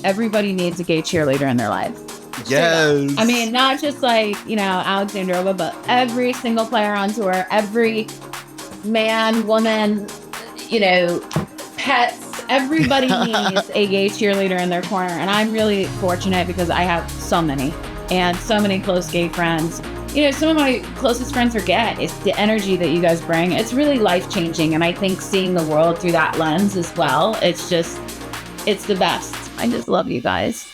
everybody needs a gay cheerleader in their life. Yes. I mean, not just like, Alexandrova, but every single player on tour, every man, woman, pets, everybody needs a gay cheerleader in their corner. And I'm really fortunate because I have so many close gay friends. Some of my closest friends are gay. It's the energy that you guys bring. It's really life-changing. And I think seeing the world through that lens as well, it's the best. I just love you guys.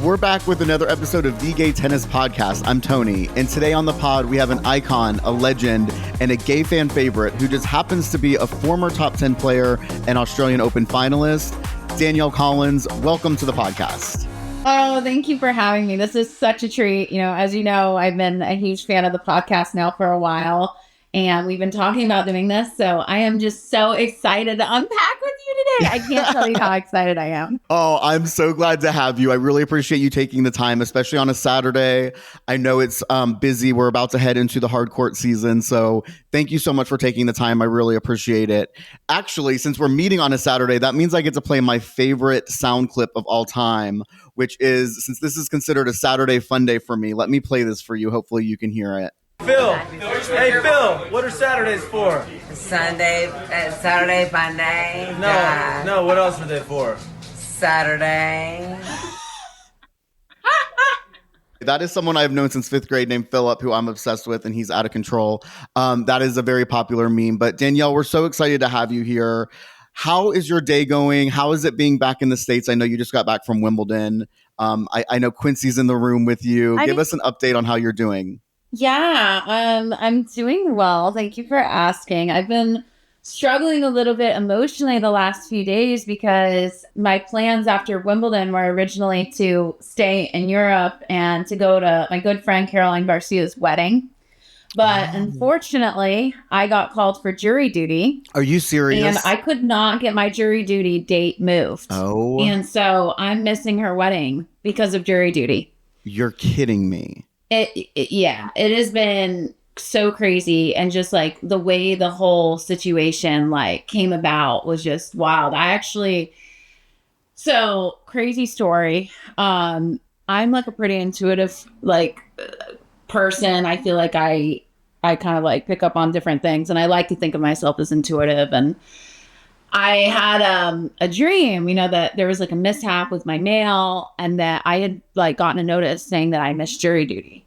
We're back with another episode of The Gay Tennis Podcast. I'm Tony, and today on the pod, we have an icon, a legend, and a gay fan favorite who just happens to be a former top 10 player and Australian Open finalist, Danielle Collins. Welcome to the podcast. Oh, thank you for having me. This is such a treat. As you know, I've been a huge fan of the podcast now for a while, and we've been talking about doing this. So I am just so excited to unpack with you today. I can't tell you how excited I am. Oh, I'm so glad to have you. I really appreciate you taking the time, especially on a Saturday. I know it's busy. We're about to head into the hard court season. So thank you so much for taking the time. I really appreciate it. Actually, since we're meeting on a Saturday, that means I get to play my favorite sound clip of all time, which is, since this is considered a Saturday fun day for me, let me play this for you. Hopefully you can hear it. Phil, hey Phil, what are Saturdays for? Saturday fun day. No, what else are they for? Saturday. That is someone I've known since 5th grade named Philip, who I'm obsessed with, and he's out of control. That is a very popular meme. But Danielle, we're so excited to have you here. How is your day going? How is it being back in the States? I know you just got back from Wimbledon. I know Quincy's in the room with you. Give us an update on how you're doing. Yeah, I'm doing well. Thank you for asking. I've been struggling a little bit emotionally the last few days because my plans after Wimbledon were originally to stay in Europe and to go to my good friend Caroline Garcia's wedding. But unfortunately, I got called for jury duty. Are you serious? And I could not get my jury duty date moved. Oh. And so I'm missing her wedding because of jury duty. You're kidding me. It has been so crazy, and just like the way the whole situation like came about was just wild. So crazy story. I'm like a pretty intuitive person. I feel like I kind of like pick up on different things, and I like to think of myself as intuitive. And I had a dream, that there was like a mishap with my mail, and that I had like gotten a notice saying that I missed jury duty.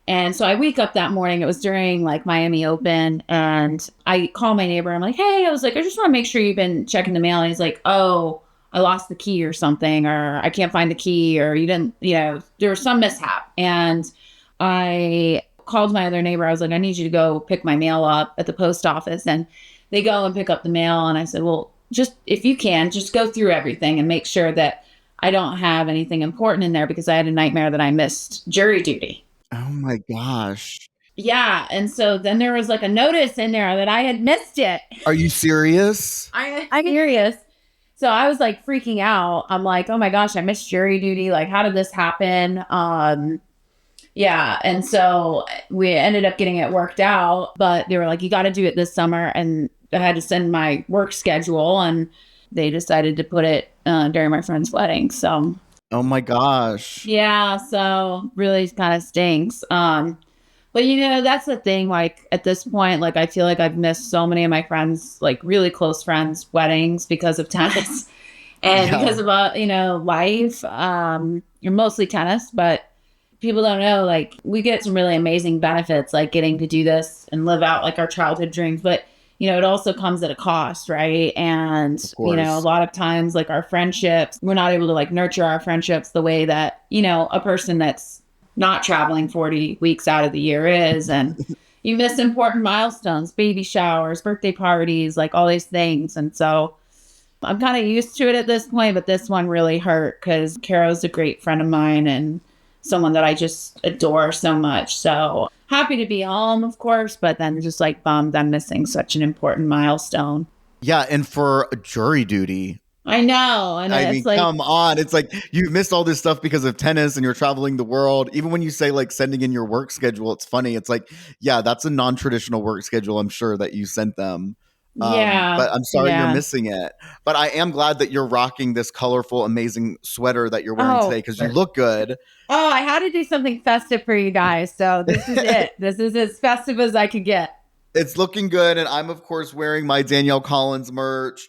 And so I wake up that morning, it was during like Miami Open, and I call my neighbor. I'm like, hey, I just want to make sure you've been checking the mail. And he's like, oh, I lost the key or something, or I can't find the key, or you didn't, there was some mishap. And I called my other neighbor. I was like, I need you to go pick my mail up at the post office. And they go and pick up the mail. And I said, well, just if you can, just go through everything and make sure that I don't have anything important in there, because I had a nightmare that I missed jury duty. Oh my gosh. Yeah. And so then there was like a notice in there that I had missed it. Are you serious? I'm serious. So I was like freaking out. I'm like, oh my gosh, I missed jury duty. Like, how did this happen? Yeah. And so we ended up getting it worked out, but they were like, you got to do it this summer. And I had to send my work schedule, and they decided to put it during my friend's wedding. So. Oh my gosh. Yeah. So really kind of stinks. But that's the thing. Like at this point, like I feel like I've missed so many of my friends, like really close friends' weddings because of tennis and because of, life. You're mostly tennis, but people don't know, like we get some really amazing benefits, like getting to do this and live out like our childhood dreams. But it also comes at a cost, right? And, a lot of times, like our friendships, we're not able to like nurture our friendships the way that, a person that's not traveling 40 weeks out of the year is. And you miss important milestones, baby showers, birthday parties, like all these things. And so I'm kind of used to it at this point, but this one really hurt because Caro's a great friend of mine and someone that I just adore so much. So happy to be home, of course, but then just like bummed I'm missing such an important milestone. Yeah, and for jury duty. I know. And I mean, come on. It's like you missed all this stuff because of tennis and you're traveling the world. Even when you say like sending in your work schedule, it's funny. It's like, yeah, that's a non-traditional work schedule, I'm sure, that you sent them. Yeah. But I'm sorry you're missing it. But I am glad that you're rocking this colorful, amazing sweater that you're wearing today because you look good. Oh, I had to do something festive for you guys. So this is it. This is as festive as I could get. It's looking good. And I'm, of course, wearing my Danielle Collins merch,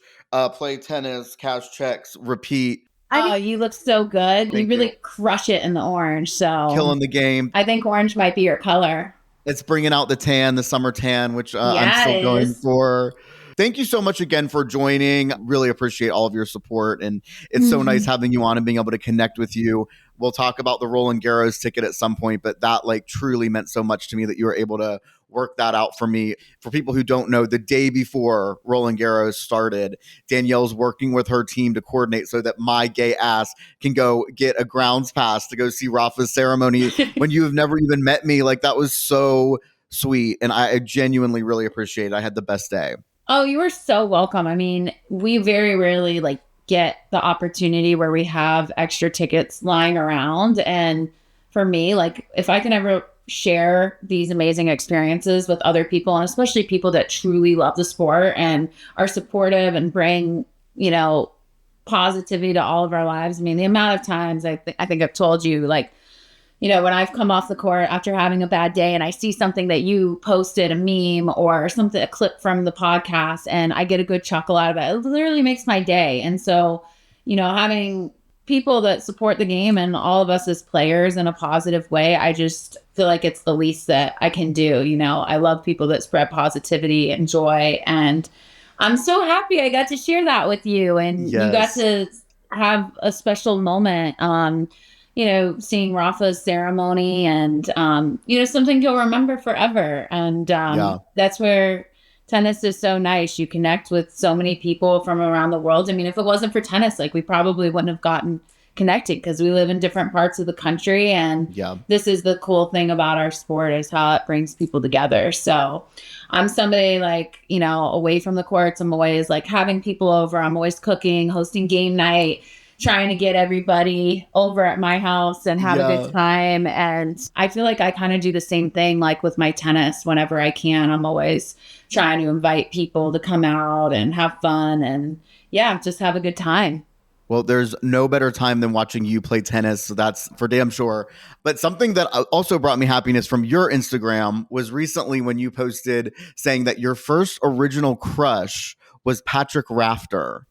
play tennis, cash checks, repeat. Oh, you look so good. You really crush it in the orange. So killing the game. I think orange might be your color. It's bringing out the tan, the summer tan, which I'm still going for. Thank you so much again for joining. Really appreciate all of your support. And it's so nice having you on and being able to connect with you. We'll talk about the Roland Garros ticket at some point, but that like truly meant so much to me that you were able to work that out for me. For people who don't know, the day before Roland Garros started, Danielle's working with her team to coordinate so that my gay ass can go get a grounds pass to go see Rafa's ceremony when you have never even met me. Like, that was so sweet. And I genuinely really appreciate it. I had the best day. Oh, you are so welcome. I mean, we very rarely like get the opportunity where we have extra tickets lying around. And for me, like, if I can ever share these amazing experiences with other people, and especially people that truly love the sport and are supportive and bring, you know, positivity to all of our lives. I mean, the amount of times I think I've told you, like, you know, when I've come off the court after having a bad day and I see something that you posted, a meme or something, a clip from the podcast, and I get a good chuckle out of it, it literally makes my day. And so, you know, having people that support the game and all of us as players in a positive way, I just feel like it's the least that I can do. You know, I love people that spread positivity and joy. And I'm so happy I got to share that with you. And you got to have a special moment. You know, seeing Rafa's ceremony and, you know, something you'll remember forever. And that's where tennis is so nice. You connect with so many people from around the world. I mean, if it wasn't for tennis, like, we probably wouldn't have gotten connected because we live in different parts of the country. And this is the cool thing about our sport, is how it brings people together. So I'm somebody, like, you know, away from the courts, I'm always like having people over. I'm always cooking, hosting game night, trying to get everybody over at my house and have a good time. And I feel like I kind of do the same thing, like with my tennis. Whenever I can, I'm always trying to invite people to come out and have fun and just have a good time. Well, there's no better time than watching you play tennis. So that's for damn sure. But something that also brought me happiness from your Instagram was recently when you posted saying that your first original crush was Patrick Rafter,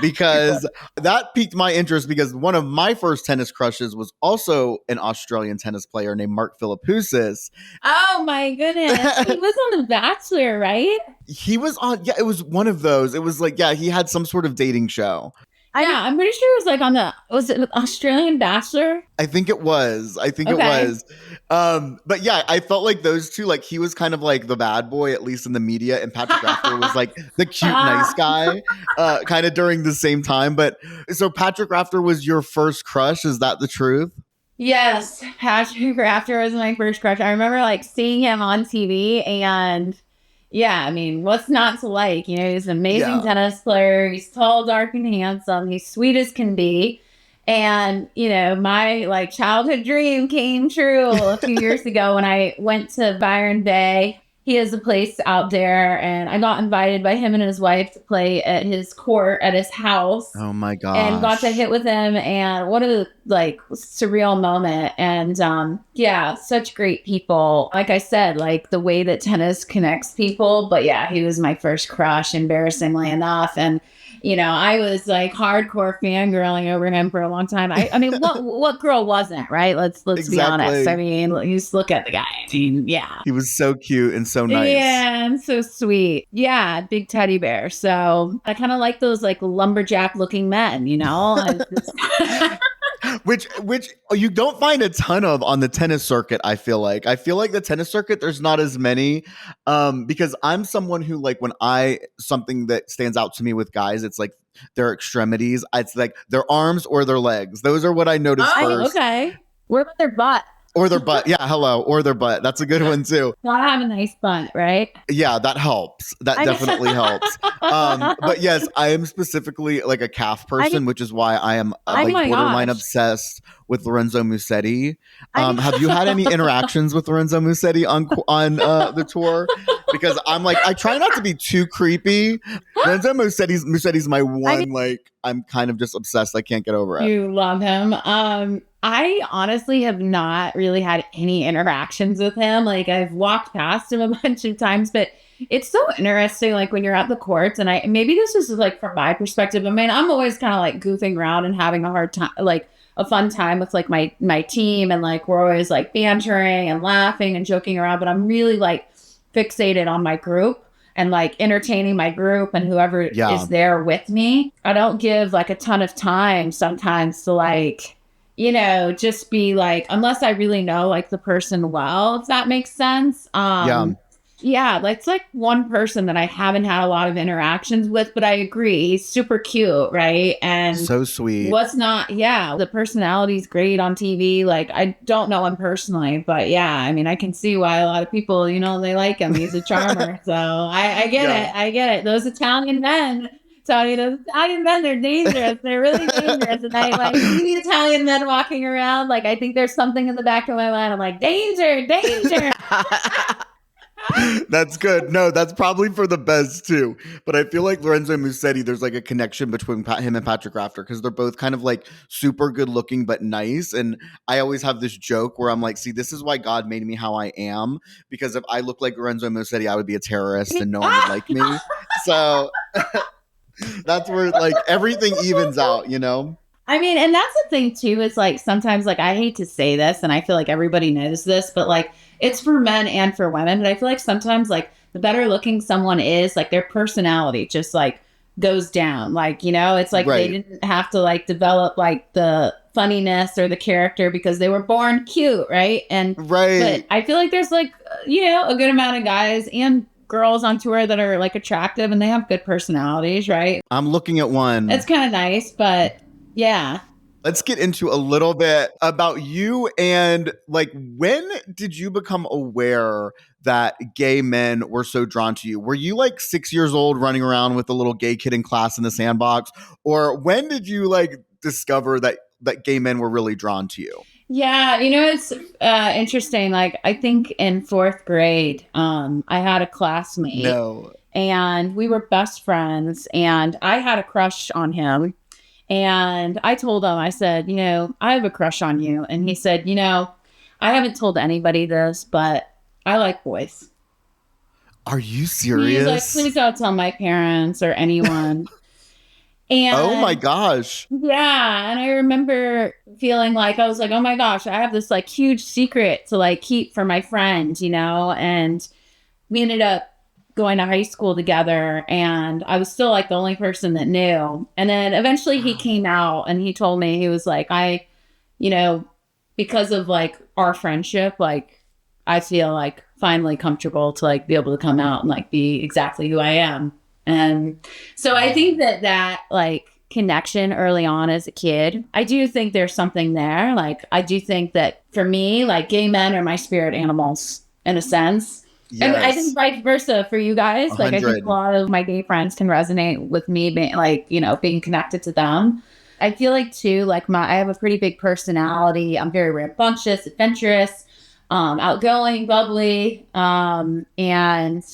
because that piqued my interest, because one of my first tennis crushes was also an Australian tennis player named Mark Philippoussis. Oh my goodness. He was on The Bachelor, right? He was on, it was one of those. It was like, he had some sort of dating show. I'm pretty sure it was like was it Australian Bachelor? I think it was. It was. But yeah, I felt like those two, like, he was kind of like the bad boy, at least in the media, and Patrick Rafter was like the cute, nice guy, kind of during the same time. But so Patrick Rafter was your first crush. Is that the truth? Yes. Patrick Rafter was my first crush. I remember like seeing him on TV, and I mean, what's not to like? You know, he's an amazing tennis player. He's tall, dark, and handsome. He's sweet as can be. And, you know, my like childhood dream came true a few years ago when I went to Byron Bay. He has a place out there, and I got invited by him and his wife to play at his court at his house. Oh my gosh. And got to hit with him, and what a like surreal moment. And such great people. Like I said, like the way that tennis connects people. But he was my first crush, embarrassingly enough. And you know, I was like hardcore fangirling over him for a long time. I mean, what girl wasn't, right? Let's be honest. I mean, you just look at the guy. I mean, he was so cute and so nice. Yeah, and so sweet. Yeah, big teddy bear. So I kind of like those like lumberjack looking men, you know? Which you don't find a ton of on the tennis circuit. I feel like the tennis circuit, there's not as many, because I'm someone who, like, when something that stands out to me with guys, it's like their extremities. It's like their arms or their legs. Those are what I notice first. Okay. What about their butt? Or their butt. Yeah, hello. Or their butt. That's a good one too. Gotta have a nice butt, right? Yeah, that helps. That definitely helps. But yes, I am specifically like a calf person, which is why I am borderline obsessed with Lorenzo Musetti. Have you had any interactions with Lorenzo Musetti on the tour? because I'm like, I try not to be too creepy. Lorenzo Mussetti's my one, I'm kind of just obsessed. I can't get over it. You love him. I honestly have not really had any interactions with him. Like I've walked past him a bunch of times, but it's so interesting. Like when you're at the courts, and maybe this is like from my perspective. I mean, I'm always kind of like goofing around and having a hard time, like a fun time with like my team, and like we're always like bantering and laughing and joking around. But I'm really like fixated on my group and like entertaining my group and whoever is there with me. I don't give like a ton of time sometimes to like, just be like, unless I really know like the person well, if that makes sense. Yeah, that's like one person that I haven't had a lot of interactions with, but I agree. He's super cute, right? And so sweet. The personality's great on TV. Like, I don't know him personally, but yeah, I mean, I can see why a lot of people, they like him. He's a charmer. So I get it. I get it. Those Italian men, Tony, those Italian men, they're dangerous. They're really dangerous. And I like see the Italian men walking around. Like, I think there's something in the back of my mind. I'm like, danger, danger. That's good. No, that's probably for the best too. But I feel like Lorenzo Mussetti, there's like a connection between him and Patrick Rafter because they're both kind of like super good looking but nice. And I always have this joke where I'm like, see, this is why God made me how I am. Because if I looked like Lorenzo Mussetti, I would be a terrorist and no one would like me. So that's where like everything evens out, I mean, and that's the thing too, is like sometimes like I hate to say this and I feel like everybody knows this, but like it's for men and for women. But I feel like sometimes like the better looking someone is, like their personality just like goes down. Like, it's like they didn't have to like develop like the funniness or the character because they were born cute, right? But I feel like there's like, a good amount of guys and girls on tour that are like attractive and they have good personalities, right? I'm looking at one. It's kind of nice, but yeah. Let's get into a little bit about you and like, when did you become aware that gay men were so drawn to you? Were you like 6 years old running around with a little gay kid in class in the sandbox? Or when did you like discover that gay men were really drawn to you? Yeah, it's interesting. Like, I think in 4th grade, I had a classmate. And we were best friends and I had a crush on him. And I told him, I said, I have a crush on you. And he said, I haven't told anybody this, but I like boys. Are you serious? He's like, please don't tell my parents or anyone. And oh my gosh. Yeah. And I remember feeling like, I was like, oh my gosh, I have this like huge secret to like keep for my friend, and we ended up going to high school together and I was still like the only person that knew. And then eventually he came out and he told me, he was like, because of like our friendship, like I feel like finally comfortable to like be able to come out and like be exactly who I am. And so I think that like connection early on as a kid, I do think there's something there. Like, I do think that for me, like gay men are my spirit animals in a sense. Yes. And I think vice versa for you guys. 100. Like, I think a lot of my gay friends can resonate with me being like, being connected to them. I feel like too, like I have a pretty big personality. I'm very rambunctious, adventurous, outgoing, bubbly, and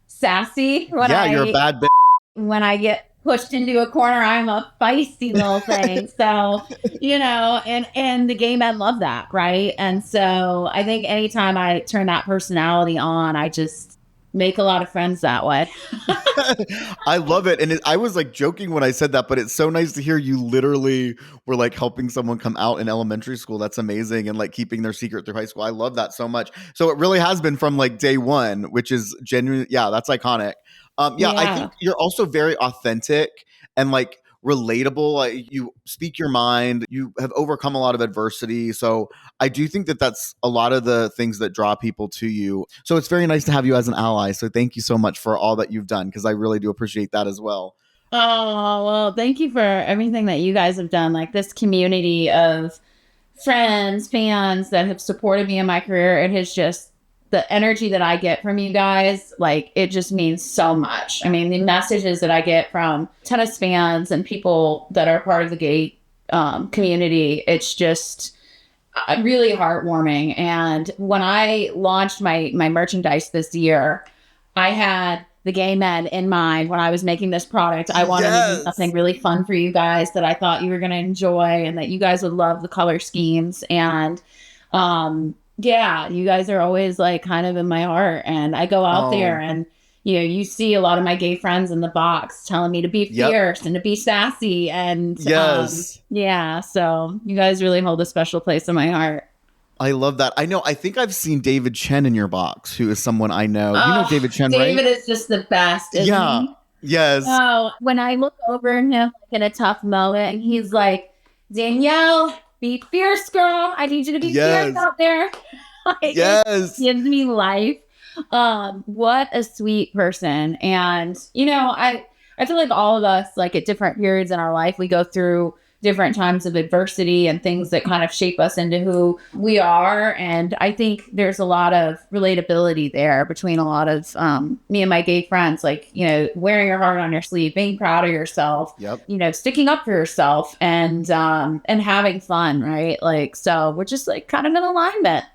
sassy. You're a bad bitch. When I get pushed into a corner, I'm a feisty little thing. So, and the gay men love that, right? And so I think anytime I turn that personality on, I just make a lot of friends that way. I love it. And I was like joking when I said that, but it's so nice to hear you literally were like helping someone come out in elementary school. That's amazing. And like keeping their secret through high school. I love that so much. So it really has been from like day one, which is genuine. Yeah, that's iconic. I think you're also very authentic and like relatable. Like, you speak your mind. You have overcome a lot of adversity. So I do think that that's a lot of the things that draw people to you. So it's very nice to have you as an ally. So thank you so much for all that you've done, because I really do appreciate that as well. Oh, well, thank you for everything that you guys have done. Like, this community of friends, fans that have supported me in my career. It has just, the energy that I get from you guys, like, it just means so much. I mean, the messages that I get from tennis fans and people that are part of the gay community, it's just really heartwarming. And when I launched my merchandise this year, I had the gay men in mind when I was making this product. I wanted to do something really fun for you guys that I thought you were going to enjoy and that you guys would love the color schemes. And yeah, you guys are always like kind of in my heart. And I go out there and, you know, you see a lot of my gay friends in the box telling me to be fierce and to be sassy. And yeah, so you guys really hold a special place in my heart. I love that. I know. I think I've seen David Chen in your box, who is someone I know. You know David Chen, right? David is just the best, isn't he? Yes. Oh, when I look over at him like, in a tough moment, and he's like, Danielle, be fierce, girl. I need you to be fierce out there. Like, it gives me life. What a sweet person. And, you know, I feel like all of us, like at different periods in our life, we go through different times of adversity and things that kind of shape us into who we are. And I think there's a lot of relatability there between a lot of me and my gay friends, like, you know, wearing your heart on your sleeve, being proud of yourself, you know, sticking up for yourself and having fun, right? Like, so we're just like kind of in alignment.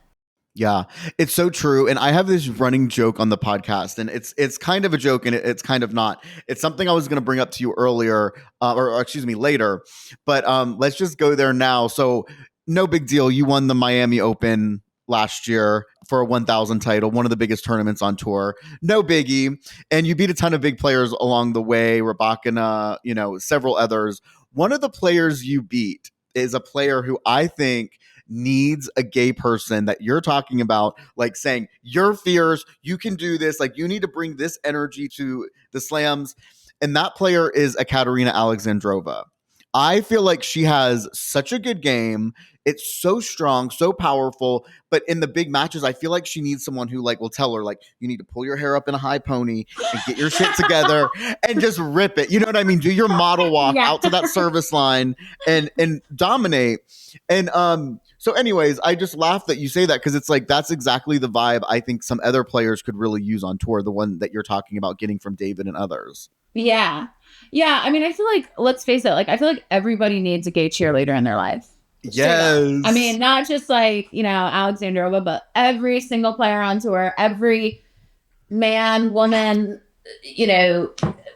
Yeah, it's so true. And I have this running joke on the podcast, and it's kind of a joke and it's kind of not. It's something I was going to bring up to you earlier, or excuse me, later. But let's just go there now. So no big deal. You won the Miami Open last year for a 1,000 title, one of the biggest tournaments on tour. No biggie. And you beat a ton of big players along the way, Rabakina, you know, several others. One of the players you beat is a player who I think needs a gay person that you're talking about, like saying, you're fierce, you can do this, like you need to bring this energy to the slams. And that player is Ekaterina Alexandrova. I feel like she has such a good game. It's so strong, so powerful. But in the big matches, I feel like she needs someone who like will tell her, like, you need to pull your hair up in a high pony and get your shit together and just rip it. You know what I mean? Do your model walk out to that service line and dominate. And so anyways, I just laugh that you say that because it's like that's exactly the vibe I think some other players could really use on tour, the one that you're talking about getting from David and others. Yeah. Yeah. I mean, I feel like, let's face it, like, I feel like everybody needs a gay cheerleader in their life. Yes. I mean, not just like, you know, Alexandrova, but every single player on tour, every man, woman, you know,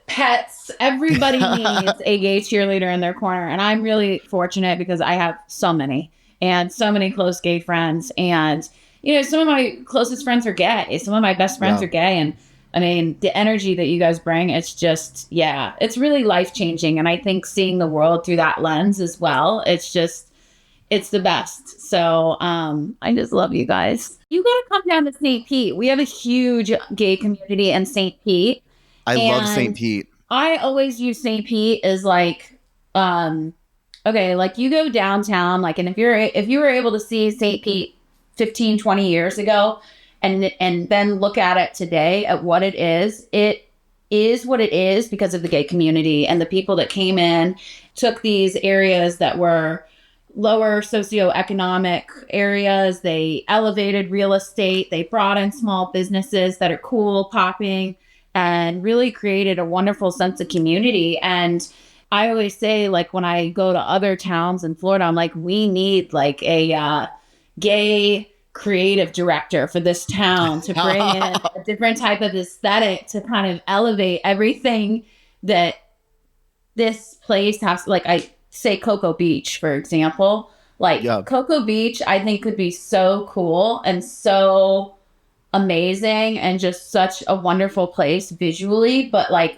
pets, everybody needs a gay cheerleader in their corner. And I'm really fortunate because I have so many close gay friends. And, you know, some of my closest friends are gay. Some of my best friends are gay. And I mean, the energy that you guys bring, it's just, it's really life-changing. And I think seeing the world through that lens as well, it's the best. So I just love you guys. You got to come down to St. Pete. We have a huge gay community in St. Pete. I love St. Pete. I always use St. Pete as like, okay, like you go downtown, like, and if you were able to see St. Pete 15, 20 years ago, and then look at it today at what it is what it is because of the gay community and the people that came in, took these areas that were lower socioeconomic areas. They elevated real estate. They brought in small businesses that are cool, popping, and really created a wonderful sense of community. And I always say, like, when I go to other towns in Florida, I'm like, we need like a gay creative director for this town to bring in a different type of aesthetic to kind of elevate everything that this place has. Like, I say Cocoa Beach, for example. Like, Cocoa Beach, I think could be so cool and so amazing and just such a wonderful place visually. But like,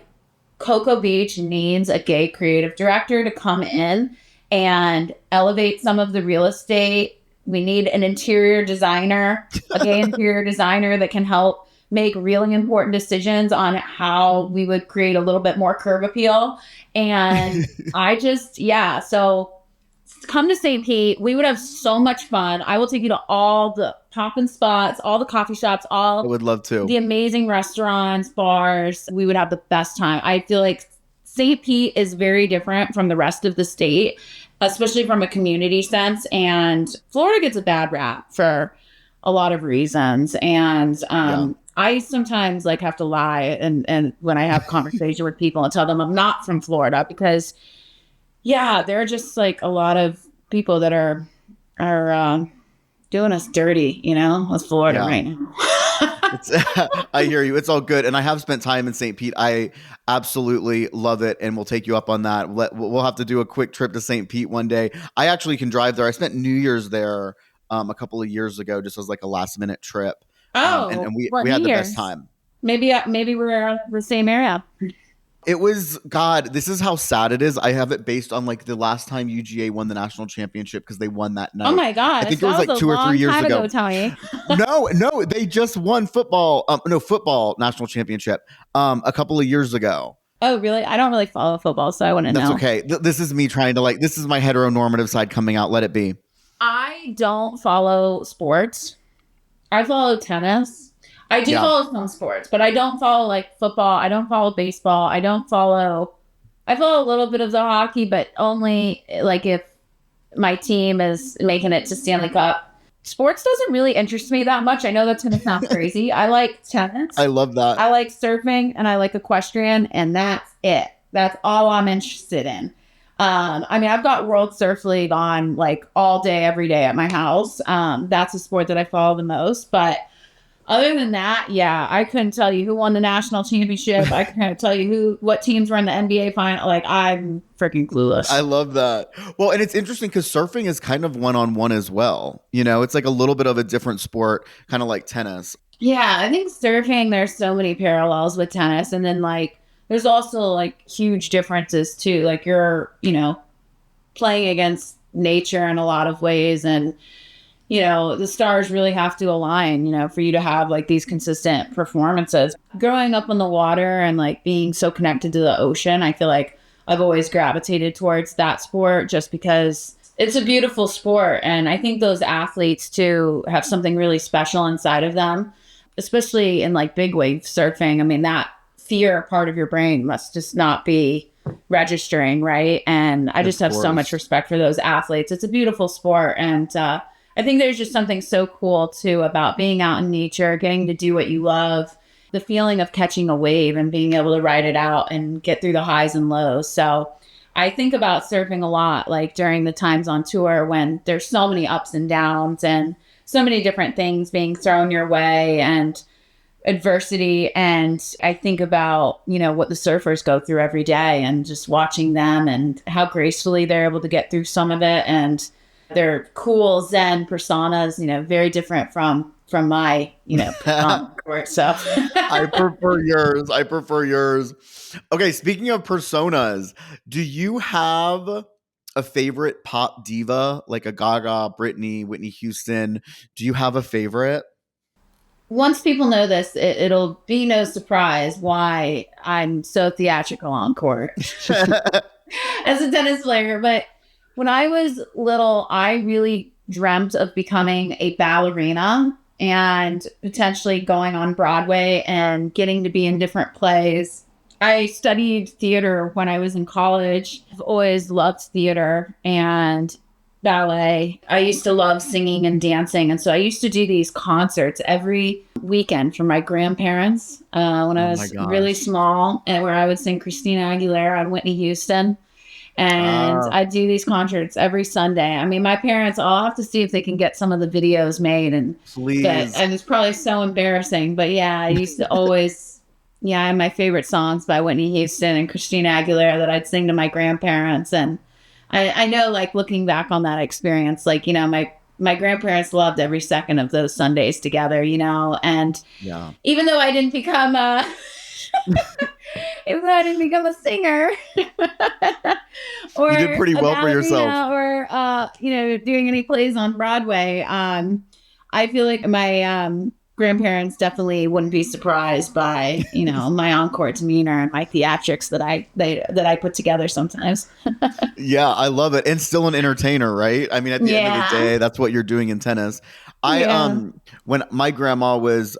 Cocoa Beach needs a gay creative director to come in and elevate some of the real estate. We need an interior designer, a gay interior designer that can help make really important decisions on how we would create a little bit more curb appeal. And I just, so come to St. Pete. We would have so much fun. I will take you to all the poppin' spots, all the coffee shops, I would love to. The amazing restaurants, bars. We would have the best time. I feel like St. Pete is very different from the rest of the state, especially from a community sense. And Florida gets a bad rap for a lot of reasons. And I sometimes like have to lie and when I have conversation with people and tell them I'm not from Florida because there are just like a lot of people that are doing us dirty, you know, with Florida right now. It's, I hear you. It's all good. And I have spent time in St. Pete. I absolutely love it. And we'll take you up on that. We'll have to do a quick trip to St. Pete one day. I actually can drive there. I spent New Year's there a couple of years ago, just as like a last minute trip. And we had the best time. Maybe we're the same area. It was, God, this is how sad it is. I have it based on like the last time UGA won the national championship because they won that night. Oh my gosh. I think it was like 2 or 3 years ago. Tony. No, they just won football national championship a couple of years ago. Oh, really? I don't really follow football, so I wouldn't know. That's okay. This is me trying to this is my heteronormative side coming out. Let it be. I don't follow sports. I follow tennis. I do follow some sports, but I don't follow like football. I don't follow baseball. I follow a little bit of the hockey, but only like if my team is making it to Stanley Cup. Sports doesn't really interest me that much. I know that's going to sound crazy. I like tennis. I love that. I like surfing and I like equestrian, and that's it. That's all I'm interested in. I mean, I've got World Surf League on like all day, every day at my house. That's a sport that I follow the most, but other than that, yeah, I couldn't tell you who won the national championship. I couldn't tell you what teams were in the NBA final. Like, I'm freaking clueless. I love that. Well, and it's interesting because surfing is kind of one-on-one as well. You know, it's like a little bit of a different sport, kind of like tennis. Yeah, I think surfing, there's so many parallels with tennis. And then, like, there's also, like, huge differences, too. Like, you're, playing against nature in a lot of ways. And the stars really have to align, for you to have like these consistent performances. Growing up on the water and like being so connected to the ocean, I feel like I've always gravitated towards that sport just because it's a beautiful sport. And I think those athletes too have something really special inside of them, especially in like big wave surfing. I mean, that fear part of your brain must just not be registering, right? And I just have so much respect for those athletes. It's a beautiful sport. And, I think there's just something so cool, too, about being out in nature, getting to do what you love, the feeling of catching a wave and being able to ride it out and get through the highs and lows. So I think about surfing a lot, like during the times on tour when there's so many ups and downs and so many different things being thrown your way and adversity. And I think about, what the surfers go through every day and just watching them and how gracefully they're able to get through some of it. And they're cool Zen personas, very different from my, court. So I prefer yours. Okay. Speaking of personas, do you have a favorite pop diva like a Gaga, Britney, Whitney Houston? Do you have a favorite? Once people know this, it'll be no surprise why I'm so theatrical on court as a tennis player. But when I was little, I really dreamt of becoming a ballerina and potentially going on Broadway and getting to be in different plays. I studied theater when I was in college. I've always loved theater and ballet. I used to love singing and dancing. And so I used to do these concerts every weekend for my grandparents when I was really small, and where I would sing Christina Aguilera and Whitney Houston. And I do these concerts every Sunday. I mean, my parents, I'll have to see if they can get some of the videos made. And it's probably so embarrassing. But yeah, I used to always, I have my favorite songs by Whitney Houston and Christina Aguilera that I'd sing to my grandparents. And I know, like, looking back on that experience, like, my grandparents loved every second of those Sundays together, and even though I didn't become even though I didn't become a singer or you did pretty well for yourself, or doing any plays on Broadway, I feel like my grandparents definitely wouldn't be surprised by my encore demeanor and my theatrics that I put together sometimes. Yeah, I love it. And still an entertainer, right? I mean, at the end of the day, that's what you're doing in tennis. When my grandma was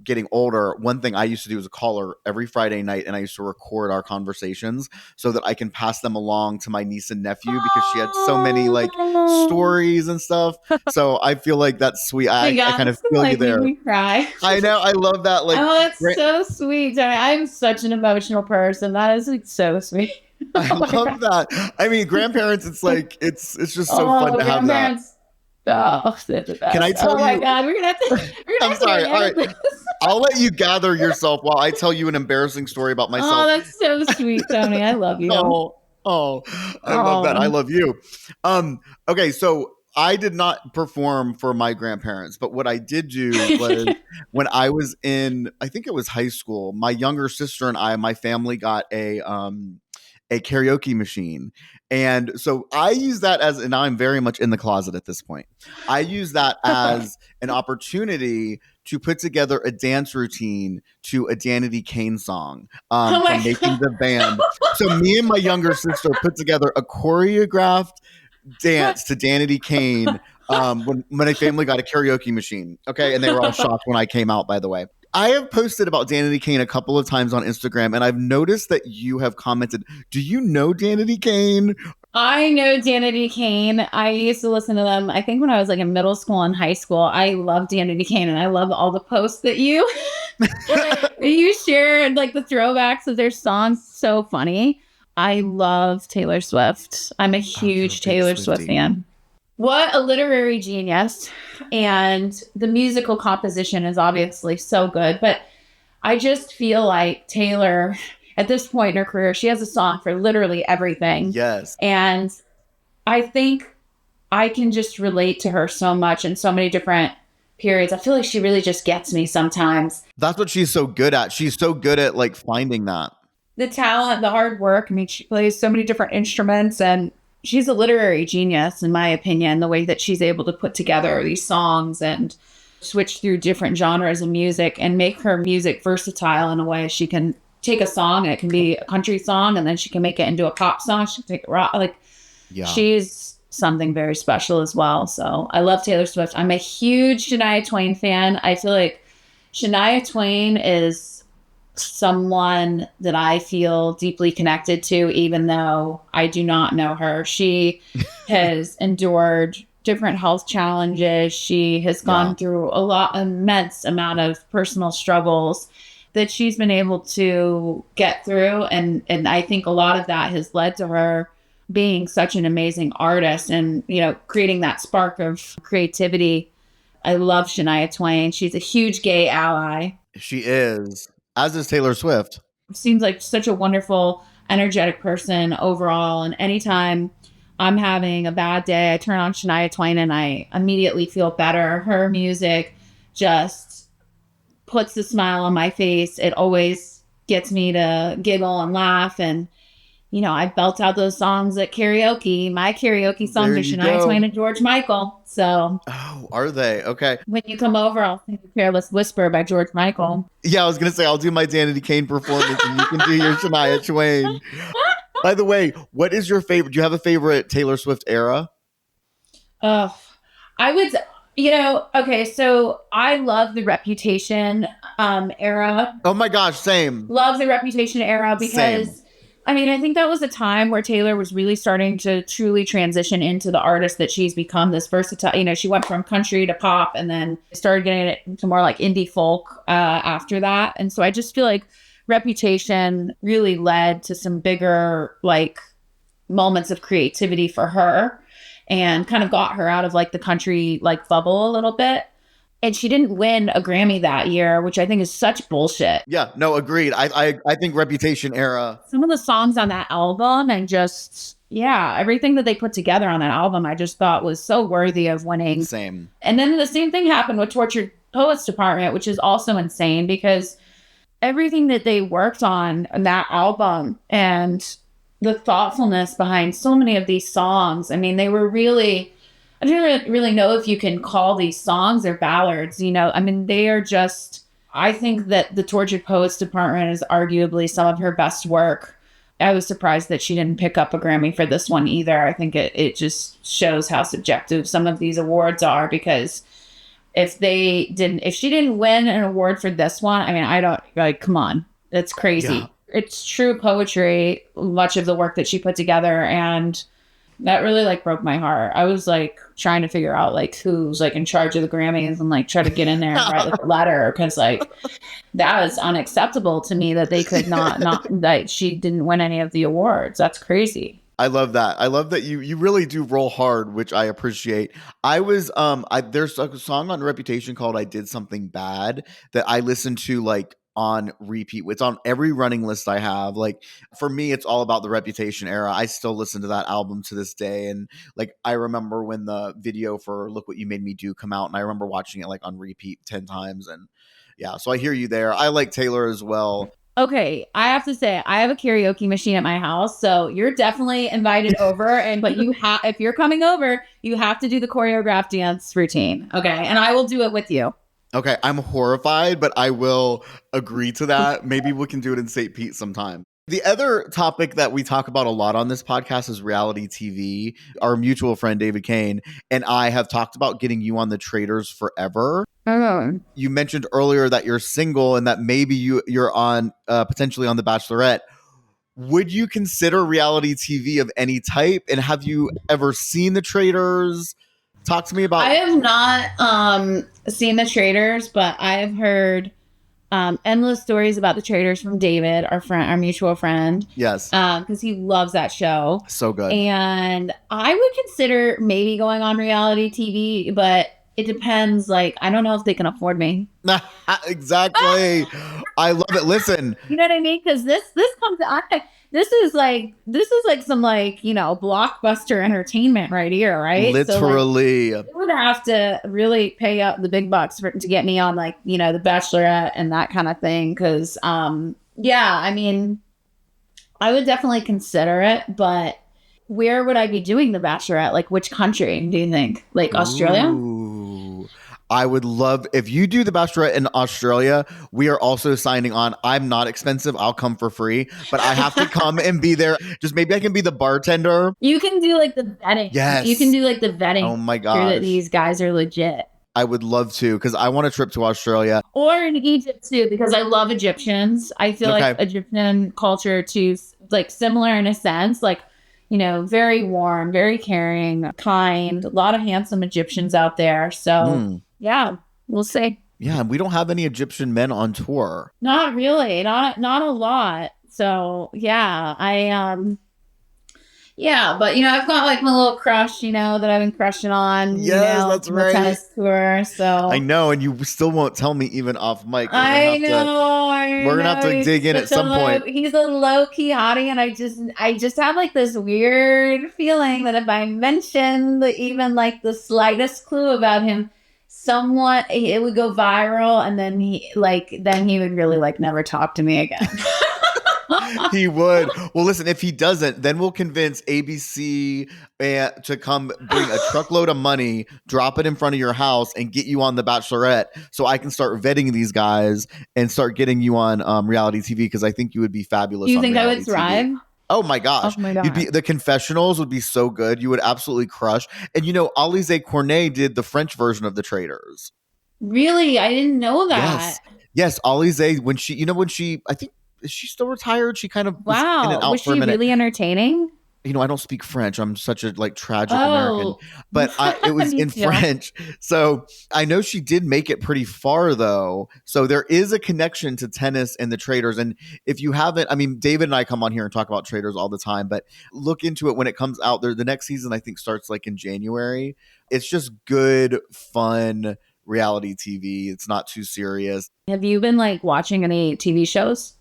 getting older, one thing I used to do was call her every Friday night, and I used to record our conversations so that I can pass them along to my niece and nephew because she had so many like stories and stuff. So I feel like that's sweet. I kind of feel you there. Me cry. I know. I love that. Like, that's so sweet. I'm such an emotional person. That is like so sweet. I love that. I mean, grandparents, it's like, it's just so fun to have that. Oh, they're the best. Can I tell oh my you- God, we're gonna have to. I'm sorry. All right. This. I'll let you gather yourself while I tell you an embarrassing story about myself. Oh, that's so sweet, Tony. I love you. I love that. I love you. Okay, so I did not perform for my grandparents, but what I did do was when I was in, I think it was high school, my younger sister and my family got a karaoke machine. And so I use that as, and now I'm very much in the closet at this point. I use that as an opportunity to put together a dance routine to a Danity Kane song from making the band. So me and my younger sister put together a choreographed dance to Danity Kane when my family got a karaoke machine. Okay. And they were all shocked when I came out, by the way. I have posted about Danity Kane a couple of times on Instagram, and I've noticed that you have commented. Do you know Danity Kane? I know Danity Kane. I used to listen to them, I think when I was like in middle school and high school. I love Danity Kane, and I love all the posts that you share, and like the throwbacks of their songs. So funny. I love Taylor Swift. I'm a huge Taylor Swift fan. What a literary genius. And the musical composition is obviously so good. But I just feel like Taylor, at this point in her career, she has a song for literally everything. Yes. And I think I can just relate to her so much in so many different periods. I feel like she really just gets me sometimes. That's what she's so good at. She's so good at like finding that. The talent, the hard work. I mean, she plays so many different instruments, and she's a literary genius, in my opinion, the way that she's able to put together these songs and switch through different genres of music and make her music versatile in a way. She can take a song, and it can be a country song, and then she can make it into a pop song. She can take it rock. She's something very special as well. So I love Taylor Swift. I'm a huge Shania Twain fan. I feel like Shania Twain is someone that I feel deeply connected to, even though I do not know her. She has endured different health challenges. She has gone through immense amount of personal struggles that she's been able to get through. And I think a lot of that has led to her being such an amazing artist and, creating that spark of creativity. I love Shania Twain. She's a huge gay ally. She is. As is Taylor Swift. Seems like such a wonderful, energetic person overall. And anytime I'm having a bad day, I turn on Shania Twain and I immediately feel better. Her music just puts a smile on my face. It always gets me to giggle and laugh. And, I belt out those songs at karaoke. My karaoke songs are Shania Twain and George Michael. So, are they? Okay. When you come over, I'll sing Careless Whisper by George Michael. Yeah, I was going to say, I'll do my Danity Kane performance and you can do your Shania Twain. By the way, what is your favorite? Do you have a favorite Taylor Swift era? I would, okay, so I love the Reputation era. Oh my gosh, same. Love the Reputation era because, I think that was a time where Taylor was really starting to truly transition into the artist that she's become, this versatile, she went from country to pop and then started getting it into more like indie folk after that. And so I just feel like Reputation really led to some bigger moments of creativity for her and kind of got her out of the country bubble a little bit. And she didn't win a Grammy that year, which I think is such bullshit. Yeah, no, agreed. I think Reputation era. Some of the songs on that album and just, everything that they put together on that album, I just thought was so worthy of winning. Same. And then the same thing happened with Tortured Poets Department, which is also insane because everything that they worked on that album and the thoughtfulness behind so many of these songs, they were really... I don't really know if you can call these songs or ballads, they are just, I think that the Tortured Poets Department is arguably some of her best work. I was surprised that she didn't pick up a Grammy for this one either. I think it just shows how subjective some of these awards are because if she didn't win an award for this one, I don't, come on, it's crazy. Yeah. It's true poetry, much of the work that she put together, and that really broke my heart. I was trying to figure out who's in charge of the Grammys and try to get in there and write a letter because that was unacceptable to me that they could not that she didn't win any of the awards. That's crazy. I love that. I love that you really do roll hard, which I appreciate. I was there's a song on Reputation called I Did Something Bad that I listen to like on repeat. It's on every running list I have. Like for me, it's all about the Reputation era. I still listen to that album to this day. And like I remember when the video for Look What You Made Me Do come out, and I remember watching it like on repeat 10 times. And yeah, so I hear you there. I like Taylor as well. Okay, I have to say, I have a karaoke machine at my house, so you're definitely invited over. But if you're coming over, you have to do the choreographed dance routine. Okay, and I will do it with you. Okay, I'm horrified, but I will agree to that. Maybe we can do it in St. Pete sometime. The other topic that we talk about a lot on this podcast is reality TV. Our mutual friend David Kane and I have talked about getting you on the Traitors Forever. Oh. You mentioned earlier that you're single and that maybe you're on potentially on The Bachelorette. Would you consider reality TV of any type? And have you ever seen the Traitors? Talk to me about. I have not seen the Traitors, but I have heard endless stories about the Traitors from David, our mutual friend. Yes, because he loves that show. So good. And I would consider maybe going on reality TV, but it depends. Like, I don't know if they can afford me. Exactly. I love it. Listen, you know what I mean? Because this comes. This is like some like, you know, blockbuster entertainment right here, right? Literally. So, like, you would have to really pay up the big bucks to get me on, like, you know, The Bachelorette and that kind of thing. Because, yeah, I mean, I would definitely consider it, but where would I be doing The Bachelorette? Like, which country do you think? Like Australia? Ooh. I would love if you do The Bachelorette in Australia. We are also signing on. I'm not expensive. I'll come for free, but I have to come and be there. Just maybe I can be the bartender. You can do like the vetting. Yes. You can do like the vetting. Oh my sure that gosh. these guys are legit. I would love to because I want a trip to Australia. Or in Egypt too, because I love Egyptians. I feel like Egyptian culture too, like similar in a sense, like, you know, very warm, very caring, kind, a lot of handsome Egyptians out there. So yeah, we'll see. Yeah, we don't have any Egyptian men on tour. Not really, not a lot. So yeah, yeah, but you know, I've got like my little crush, you know, that I've been crushing on. Yes, you know, that's on right. The tennis tour. So I know, and you still won't tell me even off mic. I know. We're gonna have to dig in at some point. He's a low key hottie, and I just have like this weird feeling that if I mention even like the slightest clue about him, it would go viral, and then he would really like never talk to me again. He would. Well, listen, if he doesn't, then we'll convince ABC to come bring a truckload of money, drop it in front of your house, and get you on The Bachelorette so I can start vetting these guys and start getting you on reality TV because I think you would be fabulous. Do you think I would thrive? TV. Oh my gosh. Oh my God. The confessionals would be so good. You would absolutely crush. And you know, Alizé Cornet did the French version of The Traitors. Really? I didn't know that. Yes. Alizé, when she, I think, is she still retired? She kind of was in and out was for a she minute. really entertaining? You know, I don't speak French. I'm such a like tragic American, but it was in French. So I know she did make it pretty far though. So there is a connection to tennis and the Traitors. And if you haven't, I mean, David and I come on here and talk about Traitors all the time, but look into it when it comes out there. The next season, I think, starts like in January. It's just good, fun reality TV. It's not too serious. Have you been like watching any TV shows?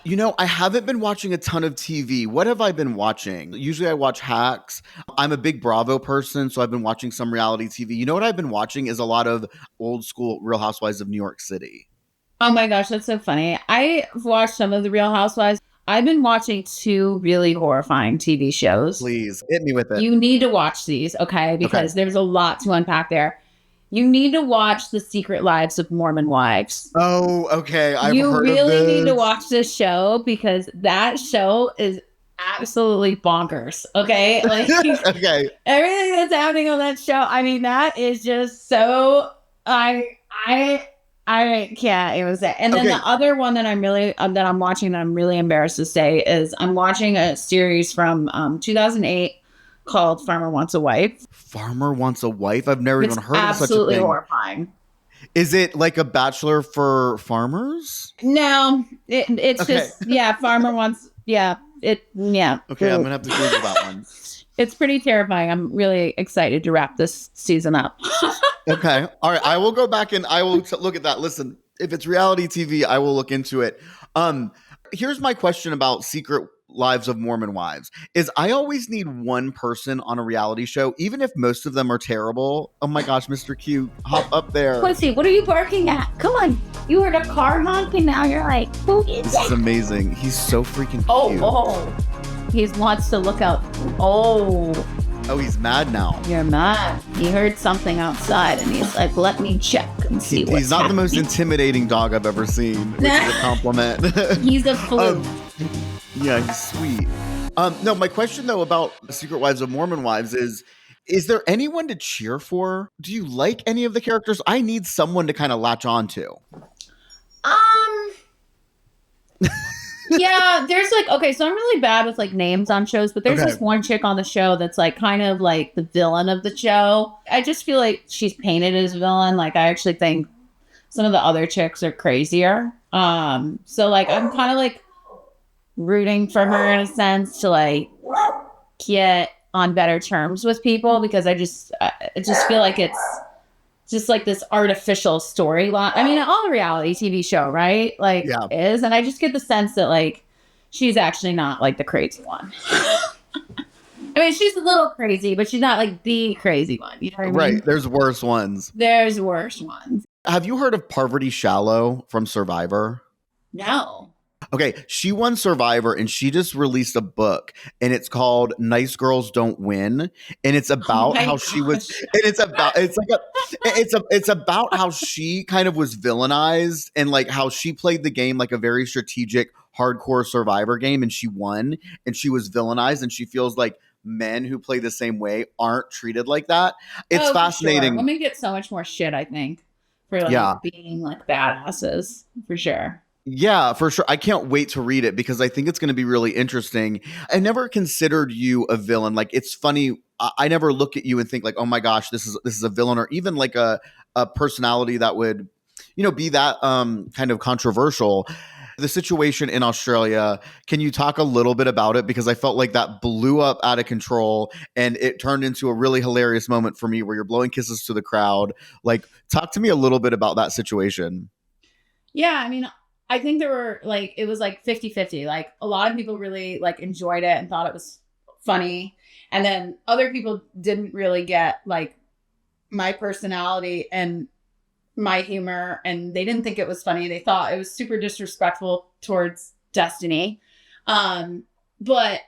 You know, I haven't been watching a ton of TV. What have I been watching? Usually I watch Hacks. I'm a big Bravo person, so I've been watching some reality TV. You know what I've been watching is a lot of old school Real Housewives of New York City. Oh my gosh, that's so funny. I've watched some of the Real Housewives. I've been watching 2 really horrifying TV shows. Please, hit me with it. You need to watch these, okay? Because there's a lot to unpack there. You need to watch The Secret Lives of Mormon Wives. Oh, okay. You really need to watch this show because that show is absolutely bonkers. Okay. Like, okay. Everything that's happening on that show. I mean, that is just so, I can't even say. And then the other one that I'm watching that I'm really embarrassed to say is I'm watching a series from 2008 called Farmer Wants a Wife. Farmer Wants a Wife? I've never even heard of such a thing. Absolutely horrifying. Is it like a Bachelor for farmers? No, it's just, Farmer Wants, Yeah. Okay, I'm gonna have to Google that one. It's pretty terrifying. I'm really excited to wrap this season up. Okay, all right. I will go back and I will look at that. Listen, if it's reality TV, I will look into it. Here's my question about Secret Lives of Mormon Wives: is I always need one person on a reality show, even if most of them are terrible. Oh my gosh, Mr. Q, hop up there. Pussy, what are you barking at? Come on. You heard a car honk and now you're like, who is This that? is amazing. He's so freaking cute. Oh. He wants to look out. Oh, He's mad now. you're mad. He heard something outside and he's like, let me check and see what's He's not the most happening. intimidating dog I've ever seen, which is a compliment. He's a flu. Yeah, he's sweet. No, my question though about Secret Wives of Mormon Wives is there anyone to cheer for? Do you like any of the characters? I need someone to kind of latch on to. Yeah, there's like, okay, so I'm really bad with like names on shows, but there's Okay. this one chick on the show that's like kind of like the villain of the show. I just feel like she's painted as a villain. Like I actually think some of the other chicks are crazier. So like I'm kind of like rooting for her in a sense to like get on better terms with people because I just feel like it's just like this artificial storyline. I mean, all reality TV show, right? Like Yeah. is, and I just get the sense that like she's actually not like the crazy one. I mean, she's a little crazy, but she's not like the crazy one. You know what I mean? Right. There's worse ones. There's worse ones. Have you heard of Parvati Shallow from Survivor? No. Okay, she won Survivor and she just released a book and it's called Nice Girls Don't Win, and it's about my how she was gosh. and it's about how she kind of was villainized and like how she played the game like a very strategic hardcore Survivor game and she won and she was villainized and she feels like men who play the same way aren't treated like that. It's Oh, for fascinating. Sure. Women get so much more shit, I think, for like Yeah. being like badasses, for sure. Yeah, for sure. I can't wait to read it because I think it's going to be really interesting. I never considered you a villain. Like it's funny. I never look at you and think like, oh my gosh, this is a villain, or even like a personality that would, be that kind of controversial. The situation in Australia, can you talk a little bit about it? Because I felt like that blew up out of control and it turned into a really hilarious moment for me where you're blowing kisses to the crowd. Like, talk to me a little bit about that situation. Yeah, I mean, I think there were like, it was like 50-50. Like a lot of people really like enjoyed it and thought it was funny. And then other people didn't really get like my personality and my humor, and they didn't think it was funny. They thought it was super disrespectful towards Destiny. But,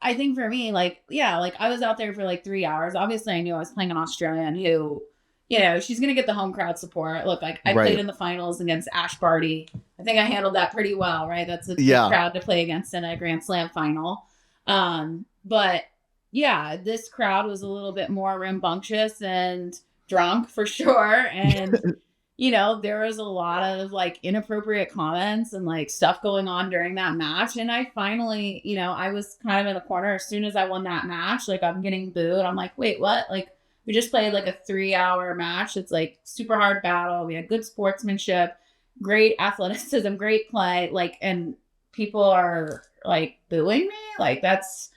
I think for me, like, yeah, like I was out there for like 3 hours. Obviously, I knew I was playing an Australian who, she's going to get the home crowd support. Look, like I played in the finals against Ash Barty. I think I handled that pretty well, right? That's a good crowd to play against in a Grand Slam final. But yeah, this crowd was a little bit more rambunctious and drunk for sure. And, there was a lot of like inappropriate comments and like stuff going on during that match. And I finally, I was kind of in the corner as soon as I won that match. Like I'm getting booed. I'm like, wait, what? Like, we just played like a 3-hour match. It's like super hard battle. We had good sportsmanship, great athleticism, great play. Like, and people are like booing me. Like, that's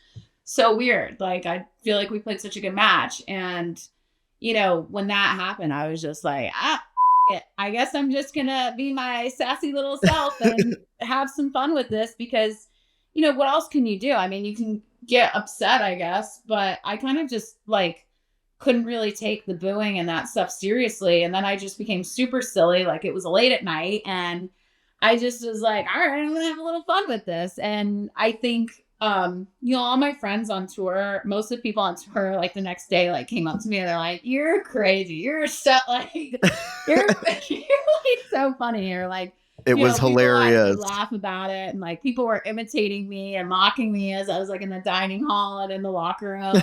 so weird. Like, I feel like we played such a good match. And, when that happened, I was just like, it. I guess I'm just going to be my sassy little self and have some fun with this because, what else can you do? I mean, you can get upset, I guess, but I kind of just like, couldn't really take the booing and that stuff seriously. And then I just became super silly. Like it was late at night and I just was like, all right, I'm going to have a little fun with this. And I think, all my friends on tour, most of the people on tour, like the next day, like came up to me and they're like, you're crazy. You're so like, you're like so funny. You're like, it was hilarious. Laugh about it. And like people were imitating me and mocking me as I was like in the dining hall and in the locker room.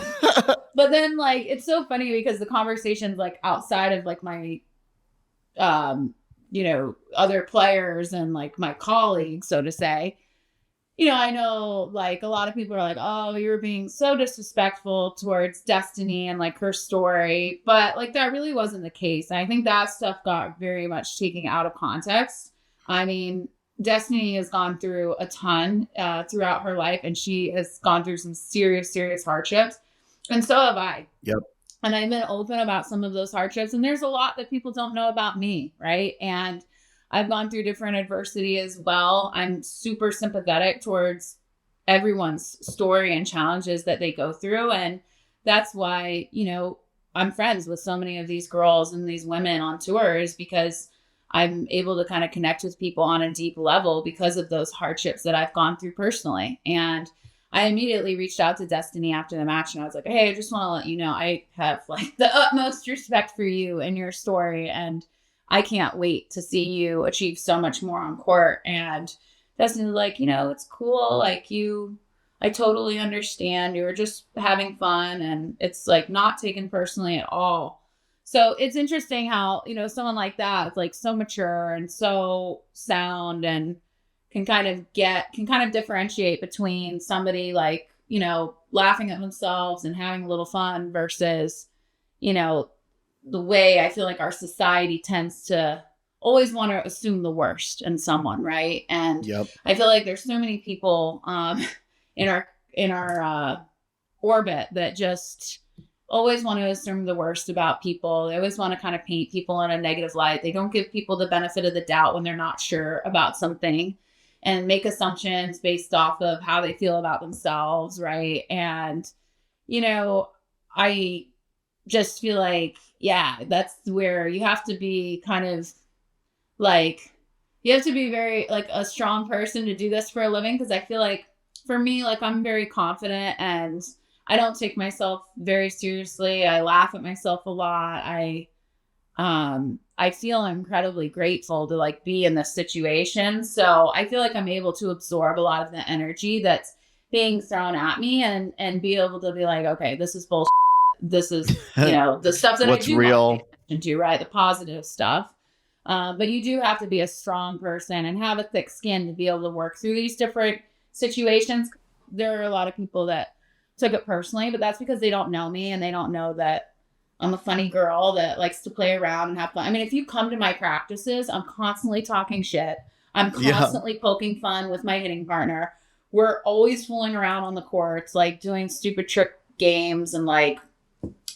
But then like, it's so funny because the conversations like outside of like my, other players and like my colleagues, so to say, I know like a lot of people are like, oh, you were being so disrespectful towards Destiny and like her story. But like that really wasn't the case. And I think that stuff got very much taken out of context. I mean, Destiny has gone through a ton throughout her life, and she has gone through some serious, serious hardships. And so have I. Yep. And I've been open about some of those hardships. And there's a lot that people don't know about me, right? And I've gone through different adversity as well. I'm super sympathetic towards everyone's story and challenges that they go through. And that's why, you know, I'm friends with so many of these girls and these women on tours, because I'm able to kind of connect with people on a deep level because of those hardships that I've gone through personally. And I immediately reached out to Destiny after the match, and I was like, hey, I just want to let you know I have like the utmost respect for you and your story, and I can't wait to see you achieve so much more on court. And Destiny was like, you know, it's cool. Like I totally understand. You were just having fun, and it's like not taken personally at all. So it's interesting how, you know, someone like that is like so mature and so sound, and can kind of differentiate between somebody like, you know, laughing at themselves and having a little fun versus, you know, the way I feel like our society tends to always want to assume the worst in someone, right? And Yep. I feel like there's so many people in our orbit that just always want to assume the worst about people. They always want to kind of paint people in a negative light. They don't give people the benefit of the doubt when they're not sure about something, and make assumptions based off of how they feel about themselves, right? And, you know, I just feel like, yeah, that's where you have to be kind of like, you have to be very like a strong person to do this for a living. Because I feel like for me, like I'm very confident and I don't take myself very seriously. I laugh at myself a lot. I feel incredibly grateful to like be in this situation. So I feel like I'm able to absorb a lot of the energy that's being thrown at me, and be able to be like, okay, this is bullshit. This is, you know, the stuff that What's I do real. want to pay attention to, right? The positive stuff. But you do have to be a strong person and have a thick skin to be able to work through these different situations. There are a lot of people that took it personally, but that's because they don't know me, and they don't know that I'm a funny girl that likes to play around and have fun. I mean, if you come to my practices, I'm constantly talking shit. I'm constantly poking fun with my hitting partner. We're always fooling around on the courts, like doing stupid trick games, and like,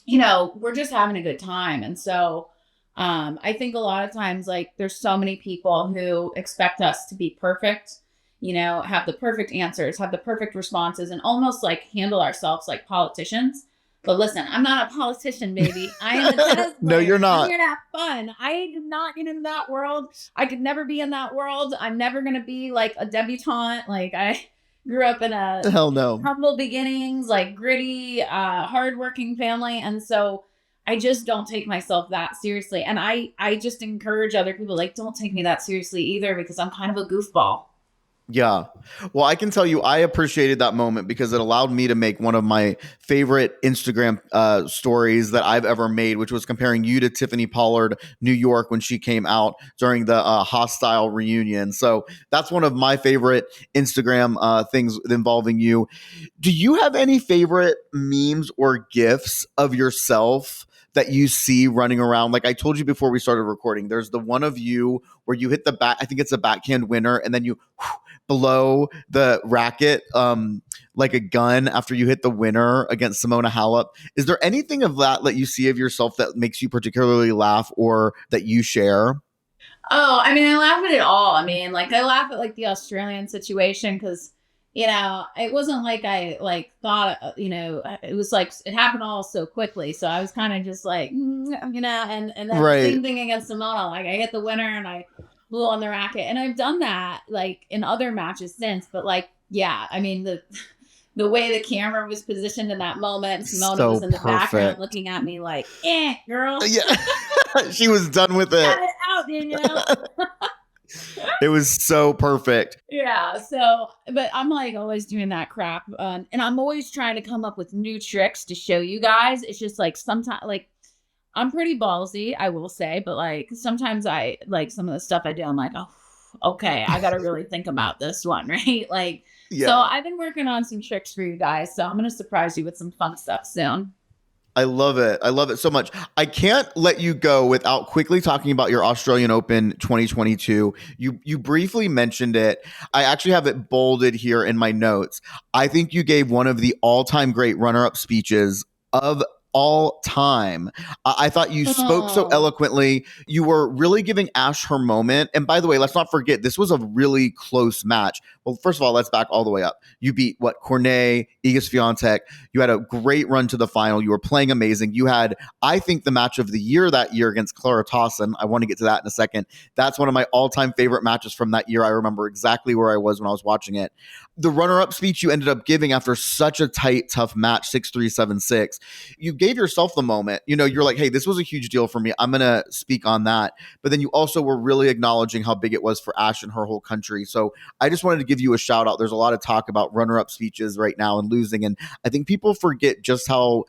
you know, we're just having a good time. And so I think a lot of times, like, there's so many people who expect us to be perfect, you know, have the perfect answers, have the perfect responses, and almost like handle ourselves like politicians. But listen, I'm not a politician, baby. I am a tennis player. No, you're not. I'm here to have fun. I am not get in that world. I could never be in that world. I'm never going to be like a debutante. Like, I grew up in a Hell no. humble beginnings, like gritty, hardworking family. And so I just don't take myself that seriously. And I just encourage other people, like, don't take me that seriously either, because I'm kind of a goofball. Yeah. Well, I can tell you, I appreciated that moment because it allowed me to make one of my favorite Instagram stories that I've ever made, which was comparing you to Tiffany Pollard, New York, when she came out during the hostile reunion. So that's one of my favorite Instagram things involving you. Do you have any favorite memes or GIFs of yourself that you see running around? Like I told you before we started recording, there's the one of you where you hit the back, I think it's a backhand winner, and then you below the racket like a gun after you hit the winner against Simona Halep. Is there anything of that you see of yourself that makes you particularly laugh or that you share? Oh, I mean, I laugh at it all. I mean, like, I laugh at like the Australian situation because, you know, it wasn't like I like thought, you know, it was like it happened all so quickly. So I was kind of just like, you know, and then Right. the same thing against Simona. Like, I hit the winner and I blew on the racket, and I've done that like in other matches since. But like, yeah, I mean, the way the camera was positioned in that moment, Simona So was in the background perfect. looking at me like, girl, Yeah. She was done with it. got it out, Danielle. It was so perfect. Yeah. So, but I'm like always doing that crap. And I'm always trying to come up with new tricks to show you guys. It's just like sometimes, like, I'm pretty ballsy, I will say, but like sometimes I like some of the stuff I do. I'm like, oh, okay, I got to really think about this one, right? Like, Yeah. so I've been working on some tricks for you guys. So I'm going to surprise you with some fun stuff soon. I love it. I love it so much. I can't let you go without quickly talking about your Australian Open 2022. You briefly mentioned it. I actually have it bolded here in my notes. I think you gave one of the all-time great runner-up speeches of all time. I thought you spoke so Oh, eloquently. You were really giving Ash her moment. And by the way, let's not forget, this was a really close match. Well, first of all, let's back all the way up. You beat Cornet, Iga Swiatek. You had a great run to the final. You were playing amazing. You had, I think, the match of the year that year against Clara Tauson. I want to get to that in a second. That's one of my all-time favorite matches from that year. I remember exactly where I was when I was watching it. The runner-up speech you ended up giving after such a tight, tough match, 6-3, 7-6, you gave yourself the moment. You're like, hey, this was a huge deal for me. I'm going to speak on that. But then you also were really acknowledging how big it was for Ash and her whole country. So I just wanted to give you a shout out. There's a lot of talk about runner-up speeches right now and losing. And I think people forget just how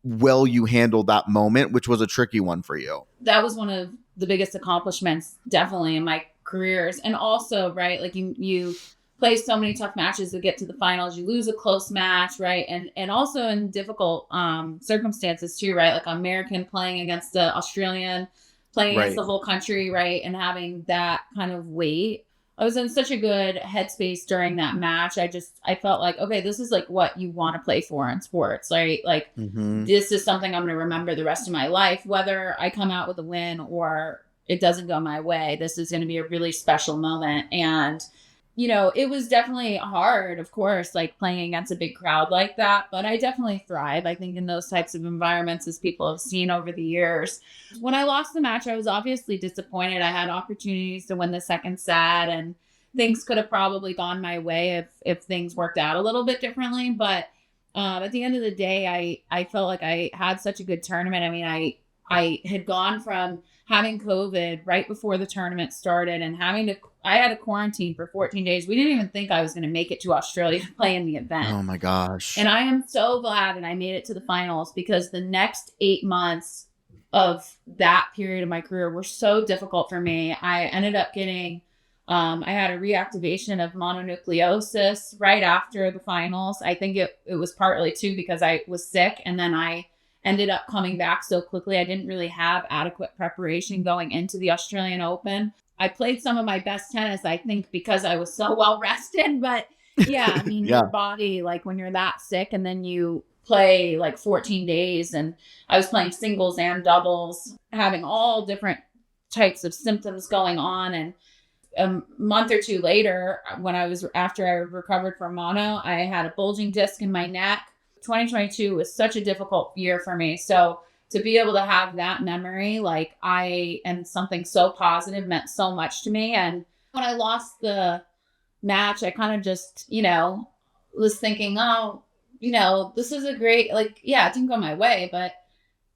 well you handled that moment, which was a tricky one for you. that was one of the biggest accomplishments, definitely in my careers. And also, right, like you play so many tough matches to get to the finals. You lose a close match, right? And also in difficult circumstances too, right? Like American playing against the Australian, playing against the whole country, right? And having that kind of weight. I was in such a good headspace during that match. I felt like, okay, this is like what you want to play for in sports, right? Like this is something I'm going to remember the rest of my life, whether I come out with a win or it doesn't go my way. This is going to be a really special moment. And it was definitely hard, of course, like playing against a big crowd like that, but I definitely thrive, I think, in those types of environments, as people have seen over the years. When I lost the match, I was obviously disappointed. I had opportunities to win the second set, and things could have probably gone my way if things worked out a little bit differently. But at the end of the day, I felt like I had such a good tournament. I mean, I had gone from having COVID right before the tournament started and I had a quarantine for 14 days. We didn't even think I was going to make it to Australia to play in the event. Oh my gosh. And I am so glad that I made it to the finals, because the next 8 months of that period of my career were so difficult for me. I ended up getting, I had a reactivation of mononucleosis right after the finals. I think it was partly too because I was sick, and then I ended up coming back so quickly. I didn't really have adequate preparation going into the Australian Open. I played some of my best tennis, I think, because I was so well rested. But yeah, I mean, your body, like when you're that sick and then you play like 14 days, and I was playing singles and doubles, having all different types of symptoms going on. And a month or two later, after I recovered from mono, I had a bulging disc in my neck. 2022 was such a difficult year for me. So to be able to have that memory, like and something so positive, meant so much to me. And when I lost the match, I kind of just, was thinking, oh, this is a great, like, yeah, it didn't go my way, but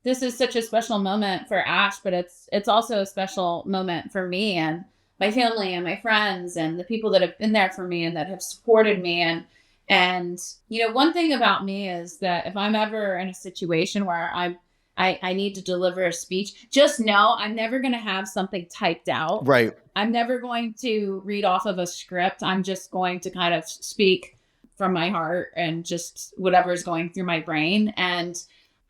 this is such a special moment for Ash, but it's also a special moment for me and my family and my friends and the people that have been there for me and that have supported me. And one thing about me is that if I'm ever in a situation where I need to deliver a speech, just know I'm never going to have something typed out. Right. I'm never going to read off of a script. I'm just going to kind of speak from my heart and just whatever's going through my brain. And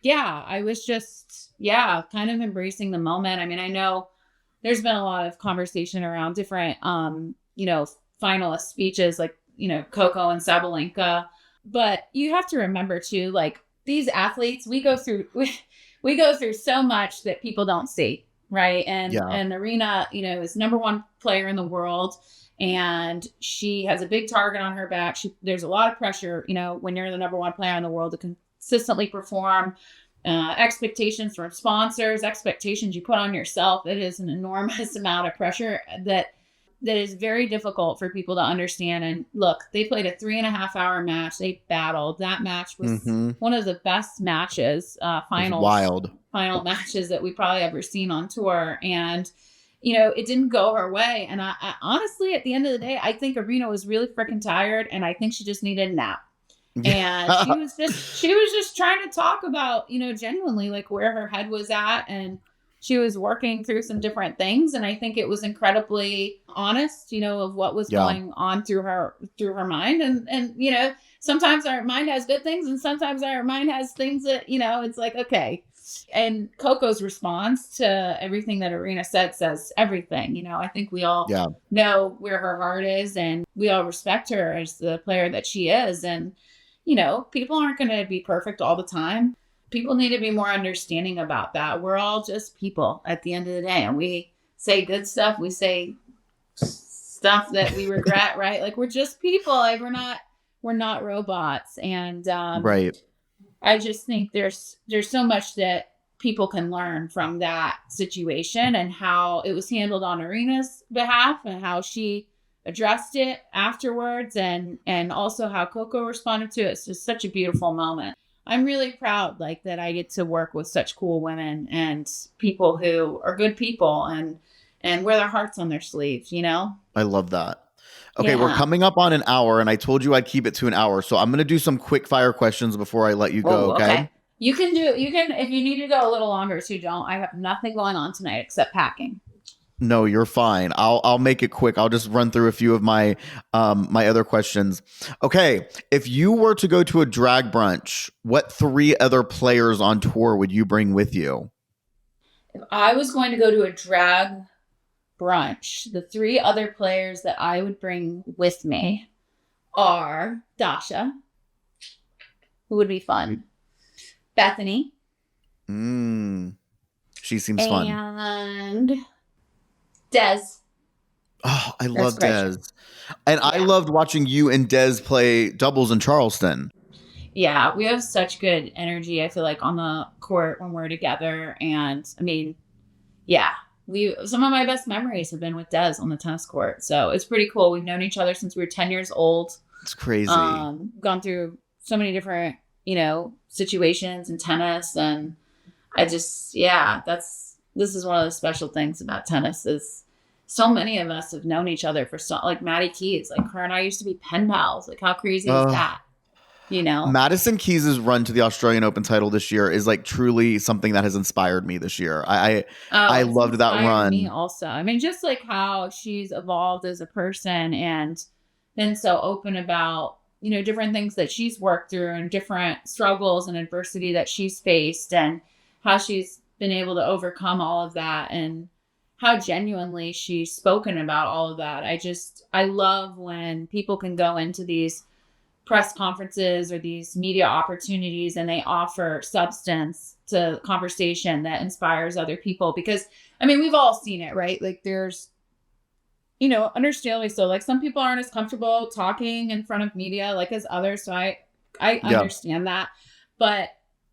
yeah, I was just, kind of embracing the moment. I mean, I know there's been a lot of conversation around different, finalist speeches, like, Coco and Sabalenka. But you have to remember too, like, these athletes, we go through so much that people don't see, right? And Arena, is number one player in the world, and she has a big target on her back. There's a lot of pressure, when you're the number one player in the world, to consistently perform. Expectations from sponsors, expectations you put on yourself. It is an enormous amount of pressure that is very difficult for people to understand. And look, they played a 3.5 hour match. They battled. That match was one of the best matches, final matches that we probably ever seen on tour. And, it didn't go her way. And I honestly, at the end of the day, I think Arena was really freaking tired, and I think she just needed a nap. And she was just trying to talk about, genuinely, like, where her head was at. And she was working through some different things. And I think it was incredibly honest, of what was going on through her mind. And, sometimes our mind has good things and sometimes our mind has things that, it's like, okay. And Coco's response to everything that Arena said says everything. I think we all know where her heart is and we all respect her as the player that she is. And, people aren't going to be perfect all the time. People need to be more understanding about that. We're all just people at the end of the day. And we say good stuff. We say stuff that we regret, right? Like we're just people. Like we're not robots. And right. I just think there's so much that people can learn from that situation and how it was handled on Arena's behalf and how she addressed it afterwards and also how Coco responded to it. It's just such a beautiful moment. I'm really proud that I get to work with such cool women and people who are good people and wear their hearts on their sleeves, I love that. Okay, we're coming up on an hour, and I told you I'd keep it to an hour, so I'm going to do some quick fire questions before I let you go, okay? You can, if you need to go a little longer, so you don't. I have nothing going on tonight except packing. No, you're fine. I'll make it quick. I'll just run through a few of my my other questions. Okay, if you were to go to a drag brunch, what 3 other players on tour would you bring with you? If I was going to go to a drag brunch, the 3 other players that I would bring with me are Dasha, who would be fun, Bethany. She seems fun. And Des. Oh, I love Des. And I loved watching you and Des play doubles in Charleston. Yeah, we have such good energy, I feel like, on the court when we're together. And I mean, some of my best memories have been with Des on the tennis court. So it's pretty cool. We've known each other since we were 10 years old. It's crazy. Gone through so many different, situations in tennis. And I just, this is one of the special things about tennis is so many of us have known each other for like Maddie Keys, like her and I used to be pen pals. Like how crazy is that? Madison Keys' run to the Australian Open title this year is like truly something that has inspired me this year. I loved that run. Me also. I mean, just like how she's evolved as a person and been so open about, different things that she's worked through and different struggles and adversity that she's faced and how she's been able to overcome all of that and how genuinely she's spoken about all of that. I love when people can go into these press conferences or these media opportunities and they offer substance to conversation that inspires other people because we've all seen it, right? Like there's understandably so, like some people aren't as comfortable talking in front of media like as others, so I understand that, but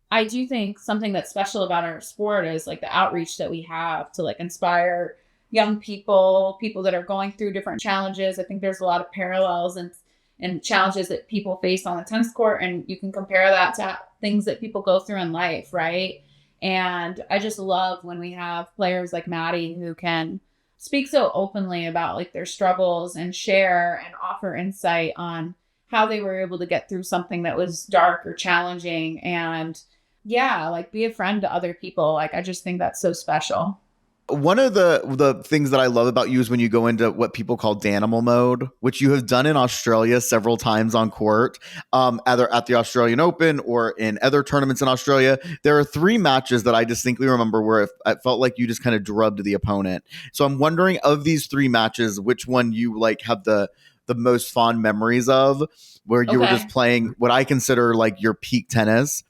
I do think something that's special about our sport is like the outreach that we have to like inspire young people that are going through different challenges. I think there's a lot of parallels and challenges that people face on the tennis court. And you can compare that to things that people go through in life, right? And I just love when we have players like Maddie who can speak so openly about like their struggles and share and offer insight on how they were able to get through something that was dark or challenging and like be a friend to other people. Like, I just think that's so special. One of the things that I love about you is when you go into what people call Danimal mode, which you have done in Australia several times on court, either at the Australian Open or in other tournaments in Australia. There are 3 matches that I distinctly remember where I felt like you just kind of drubbed the opponent. So I'm wondering, of these 3 matches, which one you like have the most fond memories of, where you were just playing what I consider like your peak tennis.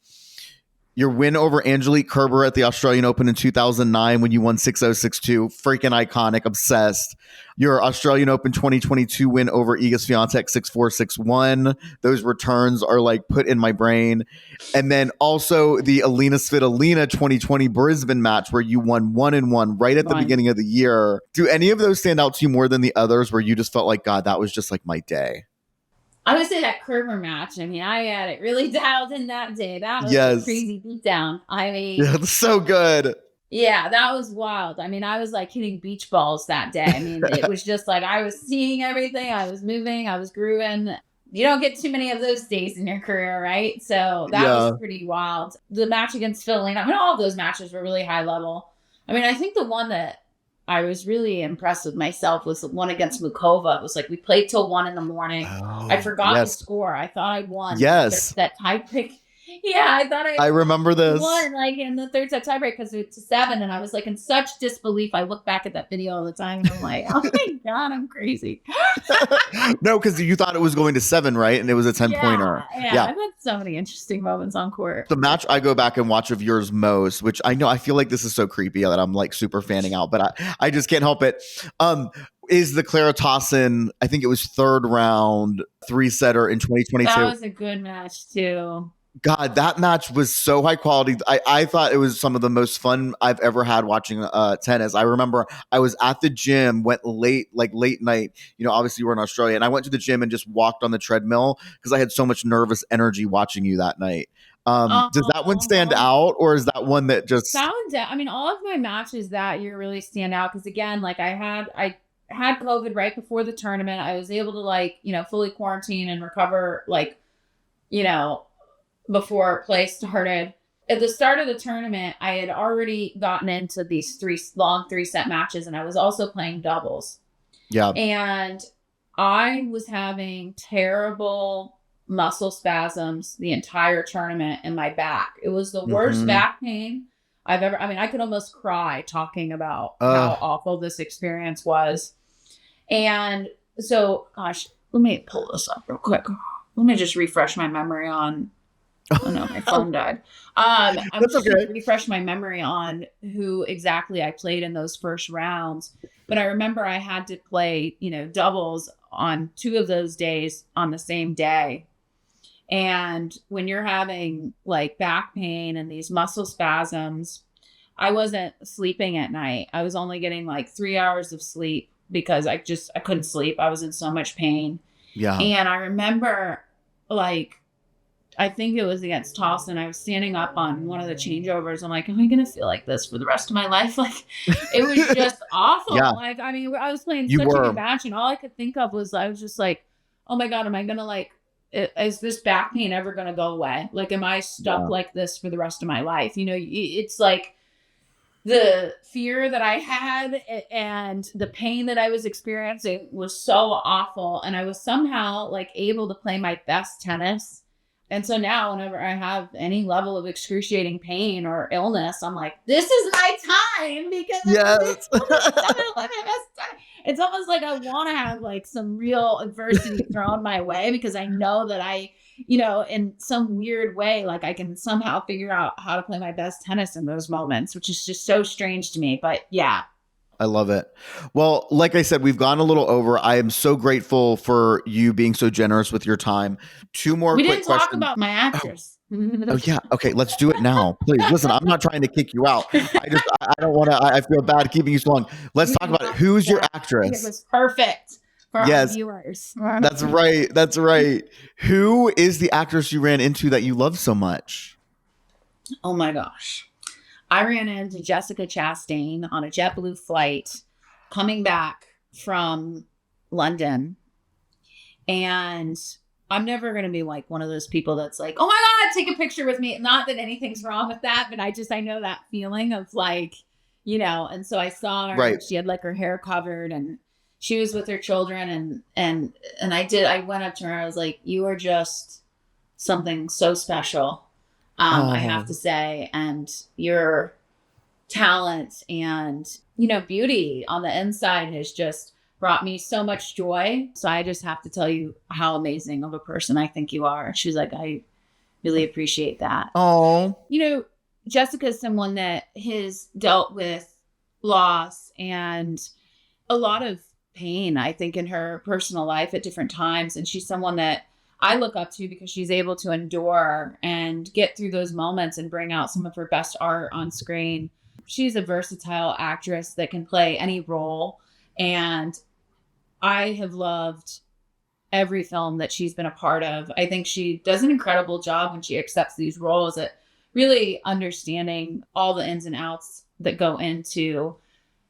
Your win over Angelique Kerber at the Australian Open in 2009 when you won 6-0, 6-2. Freaking iconic, obsessed. Your Australian Open 2022 win over Iga Swiatek 6-4, 6-1. Those returns are like put in my brain. And then also the Alina Svitolina 2020 Brisbane match where you won 1-1 right at the beginning of the year. Do any of those stand out to you more than the others where you just felt like, God, that was just like my day? I would say that Kerber match. I mean, I had it really dialed in that day. That was a crazy beatdown. I mean, yeah, so good. Yeah, that was wild. I mean, I was like hitting beach balls that day. I mean, it was just like I was seeing everything. I was moving. I was grooving. You don't get too many of those days in your career, right? So that was pretty wild. The match against Phil Lane, I mean, all of those matches were really high level. I mean, I think the one that I was really impressed with myself was the one against Mukova. It was like we played till 1 a.m. I Oh, forgot the yes. score. I thought I won Yes. that tiebreak. Yeah, I thought I I remember this. won like in the third set tiebreak because it's 7, and I was like in such disbelief. I look back at that video all the time and I'm like, oh my God, I'm crazy. No, because you thought it was going to 7, right? And it was a 10-pointer. Yeah. I've had so many interesting moments on court. The match I go back and watch of yours most, which I know I feel like this is so creepy that I'm like super fanning out, but I just can't help it. Is the Clara Towson, I think it was 3rd round 3-setter in 2022. That was a good match too. God, that match was so high quality. I thought it was some of the most fun I've ever had watching tennis. I remember I was at the gym, went late night. You know, obviously we're in Australia, and I went to the gym and just walked on the treadmill because I had so much nervous energy watching you that night. Does that one stand out, or is that one that just I mean, all of my matches that year really stand out because again, like I had COVID right before the tournament. I was able to like, you know, fully quarantine and recover like, you know, before play started. At the start of the tournament, I had already gotten into these 3-set matches, and I was also playing doubles. Yeah. And I was having terrible muscle spasms the entire tournament in my back. It was the worst back pain I've ever, I mean, I could almost cry talking about how awful this experience was. And so, gosh, let me pull this up real quick. Let me just refresh my memory on, oh no, my phone died. I'm That's just okay. refresh my memory on who exactly I played in those first rounds. But I remember I had to play, you know, doubles on 2 of those days on the same day. And when you're having like back pain and these muscle spasms, I wasn't sleeping at night. I was only getting like 3 hours of sleep because I couldn't sleep. I was in so much pain. Yeah. And I remember like, I think it was against Towson. I was standing up on one of the changeovers. I'm like, am I going to feel like this for the rest of my life? Like, it was just awful. Yeah. Like, I mean, I was playing You such were. a good match, and all I could think of was, I was just like, oh my God, am I going to like, is this back pain ever going to go away? Like, am I stuck like this for the rest of my life? You know, it's like the fear that I had and the pain that I was experiencing was so awful. And I was somehow like able to play my best tennis. And so now whenever I have any level of excruciating pain or illness, I'm like, this is my time because Yes. it's almost like I want to have like some real adversity thrown my way because I know that I, you know, in some weird way, like I can somehow figure out how to play my best tennis in those moments, which is just so strange to me. But yeah. I love it. Well, like I said, we've gone a little over. I am so grateful for you being so generous with your time. 2 more We quick didn't talk questions. about my actress. Oh yeah. Okay. Let's do it now, please. Listen, I'm not trying to kick you out. I don't want to. I feel bad keeping you so long. Let's talk about it. Who's your It actress? was perfect for our viewers. That's right. That's right. Who is the actress you ran into that you love so much? Oh my gosh. I ran into Jessica Chastain on a JetBlue flight coming back from London. And I'm never going to be like one of those people that's like, oh my God, take a picture with me. Not that anything's wrong with that, but I know that feeling of like, you know, and so I saw her, Right. and she had like her hair covered and she was with her children. And I went up to her. I was like, you are just something so special. I have to say, and your talent and, you know, beauty on the inside has just brought me so much joy. So I just have to tell you how amazing of a person I think you are. She's like, I really appreciate that. Oh, You know, Jessica is someone that has dealt with loss and a lot of pain, I think, in her personal life at different times. And she's someone that I look up to because she's able to endure and get through those moments and bring out some of her best art on screen. She's a versatile actress that can play any role. And I have loved every film that she's been a part of. I think she does an incredible job when she accepts these roles at really understanding all the ins and outs that go into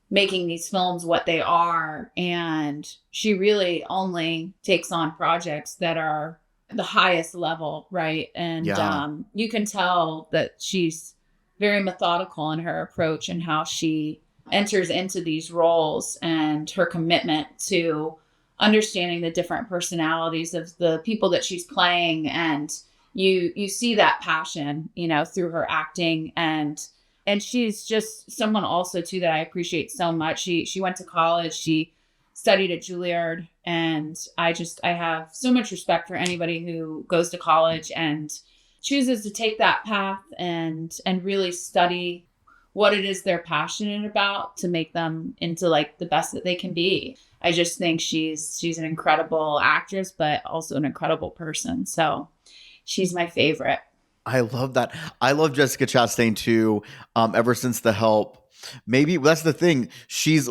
making these films what they are. And she really only takes on projects that are the highest level, right? And Yeah. you can tell that she's very methodical in her approach and how she enters into these roles, and her commitment to understanding the different personalities of the people that she's playing. And you see that passion, you know, through her acting. And she's just someone also too that I appreciate so much. She went to college, she studied at Juilliard, and I have so much respect for anybody who goes to college and chooses to take that path and really study what it is they're passionate about to make them into like the best that they can be. I just think she's an incredible actress, but also an incredible person. So she's my favorite. I love that. I love Jessica Chastain too. Ever since The Help. Maybe that's the thing. She's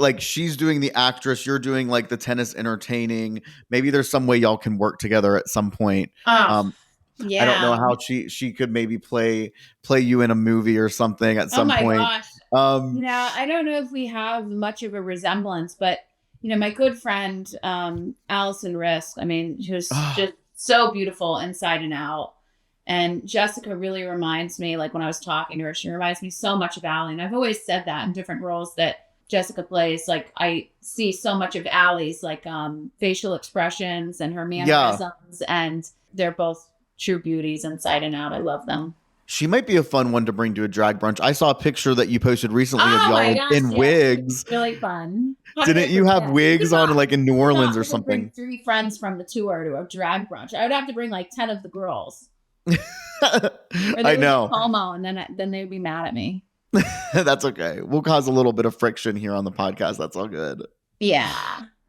doing the actress. You're doing like the tennis entertaining. Maybe there's some way y'all can work together at some point. Yeah. I don't know how she could maybe play you in a movie or something at some point. Gosh. I don't know if we have much of a resemblance, but you know, my good friend Allison Risk. I mean, she was just so beautiful inside and out. And Jessica really reminds me, like when I was talking to her, she reminds me so much of Allie. And I've always said that in different roles that Jessica plays. Like I see so much of Allie's like facial expressions and her mannerisms, and they're both true beauties inside and out. I love them. She might be a fun one to bring to a drag brunch. I saw a picture that you posted recently of y'all in wigs. It's really fun. 100%. Didn't you have wigs on like in New Orleans or something? Bring 3 friends from the tour to a drag brunch. I would have to bring like 10 of the girls. I know. Homo, and then they would be mad at me. That's okay. We'll cause a little bit of friction here on the podcast. That's all good. Yeah.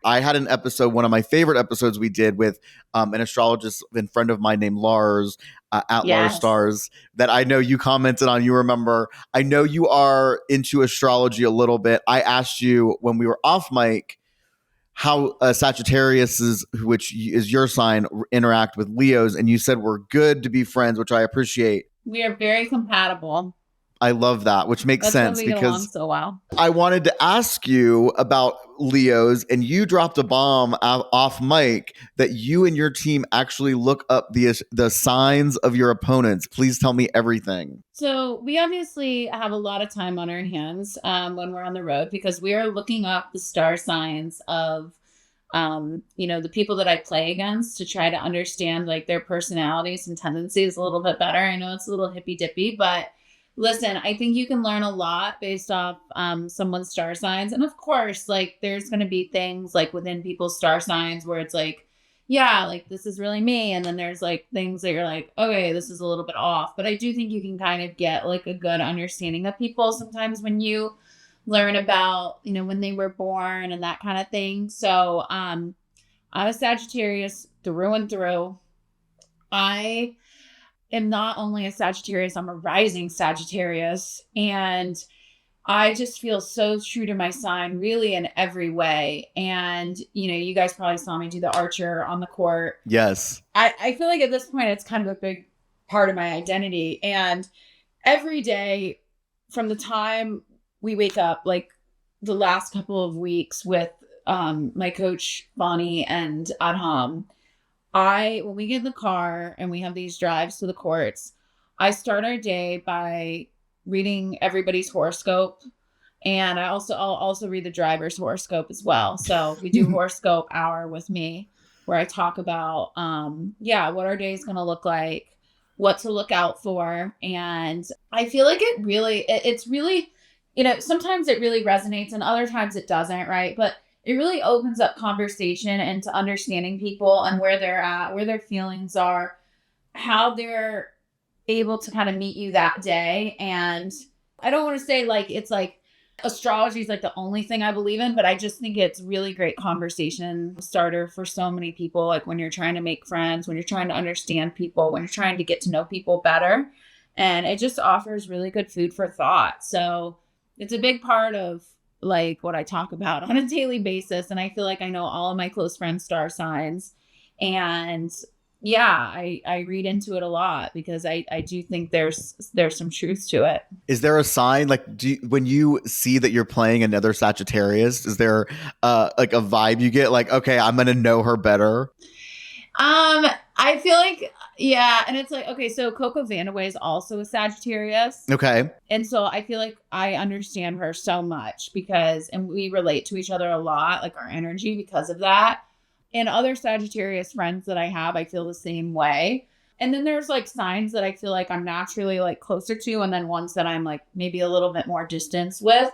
I had an episode, one of my favorite episodes we did with an astrologist and friend of mine named Lars at Lars Stars that I know you commented on. You remember, I know you are into astrology a little bit. I asked you when we were off mic how Sagittarius, which is your sign, interact with Leos. And you said we're good to be friends, which I appreciate. We are very compatible. I love that, which makes sense because so well. I wanted to ask you about Leos, and you dropped a bomb off mic that you and your team actually look up the signs of your opponents. Please tell me everything. So we obviously have a lot of time on our hands when we're on the road, because we are looking up the star signs of the people that I play against to try to understand like their personalities and tendencies a little bit better. I know it's a little hippy dippy, but listen, I think you can learn a lot based off someone's star signs. And of course, like there's going to be things like within people's star signs where it's like, yeah, like this is really me. And then there's like things that you're like, okay, this is a little bit off. But I do think you can kind of get like a good understanding of people sometimes when you learn about, when they were born and that kind of thing. So I'm a Sagittarius through and through. I am not only a Sagittarius, I'm a rising Sagittarius. And I just feel so true to my sign really in every way. And, you guys probably saw me do the Archer on the court. Yes. I feel like at this point, it's kind of a big part of my identity. And every day from the time we wake up, like the last couple of weeks with my coach, Bonnie and Adham, when we get in the car and we have these drives to the courts, I start our day by reading everybody's horoscope. And I'll also read the driver's horoscope as well. So we do horoscope hour with me where I talk about, what our day is going to look like, what to look out for. And I feel like it's really, sometimes it really resonates and other times it doesn't, right? But it really opens up conversation into understanding people and where they're at, where their feelings are, how they're able to kind of meet you that day. And I don't want to say like it's like astrology is like the only thing I believe in, but I just think it's really great conversation starter for so many people. Like when you're trying to make friends, when you're trying to understand people, when you're trying to get to know people better. And it just offers really good food for thought. So it's a big part of like what I talk about on a daily basis. And I feel like I know all of my close friends' star signs. And yeah, I read into it a lot because I do think there's some truth to it. Is there a sign like when you see that you're playing another Sagittarius, is there like a vibe you get like, okay, I'm going to know her better? I feel like Yeah, and it's like, okay, so Coco Vandaway is also a Sagittarius. Okay. And so I feel like I understand her so much because, and we relate to each other a lot, like our energy because of that. And other Sagittarius friends that I have, I feel the same way. And then there's like signs that I feel like I'm naturally like closer to, and then ones that I'm like maybe a little bit more distance with.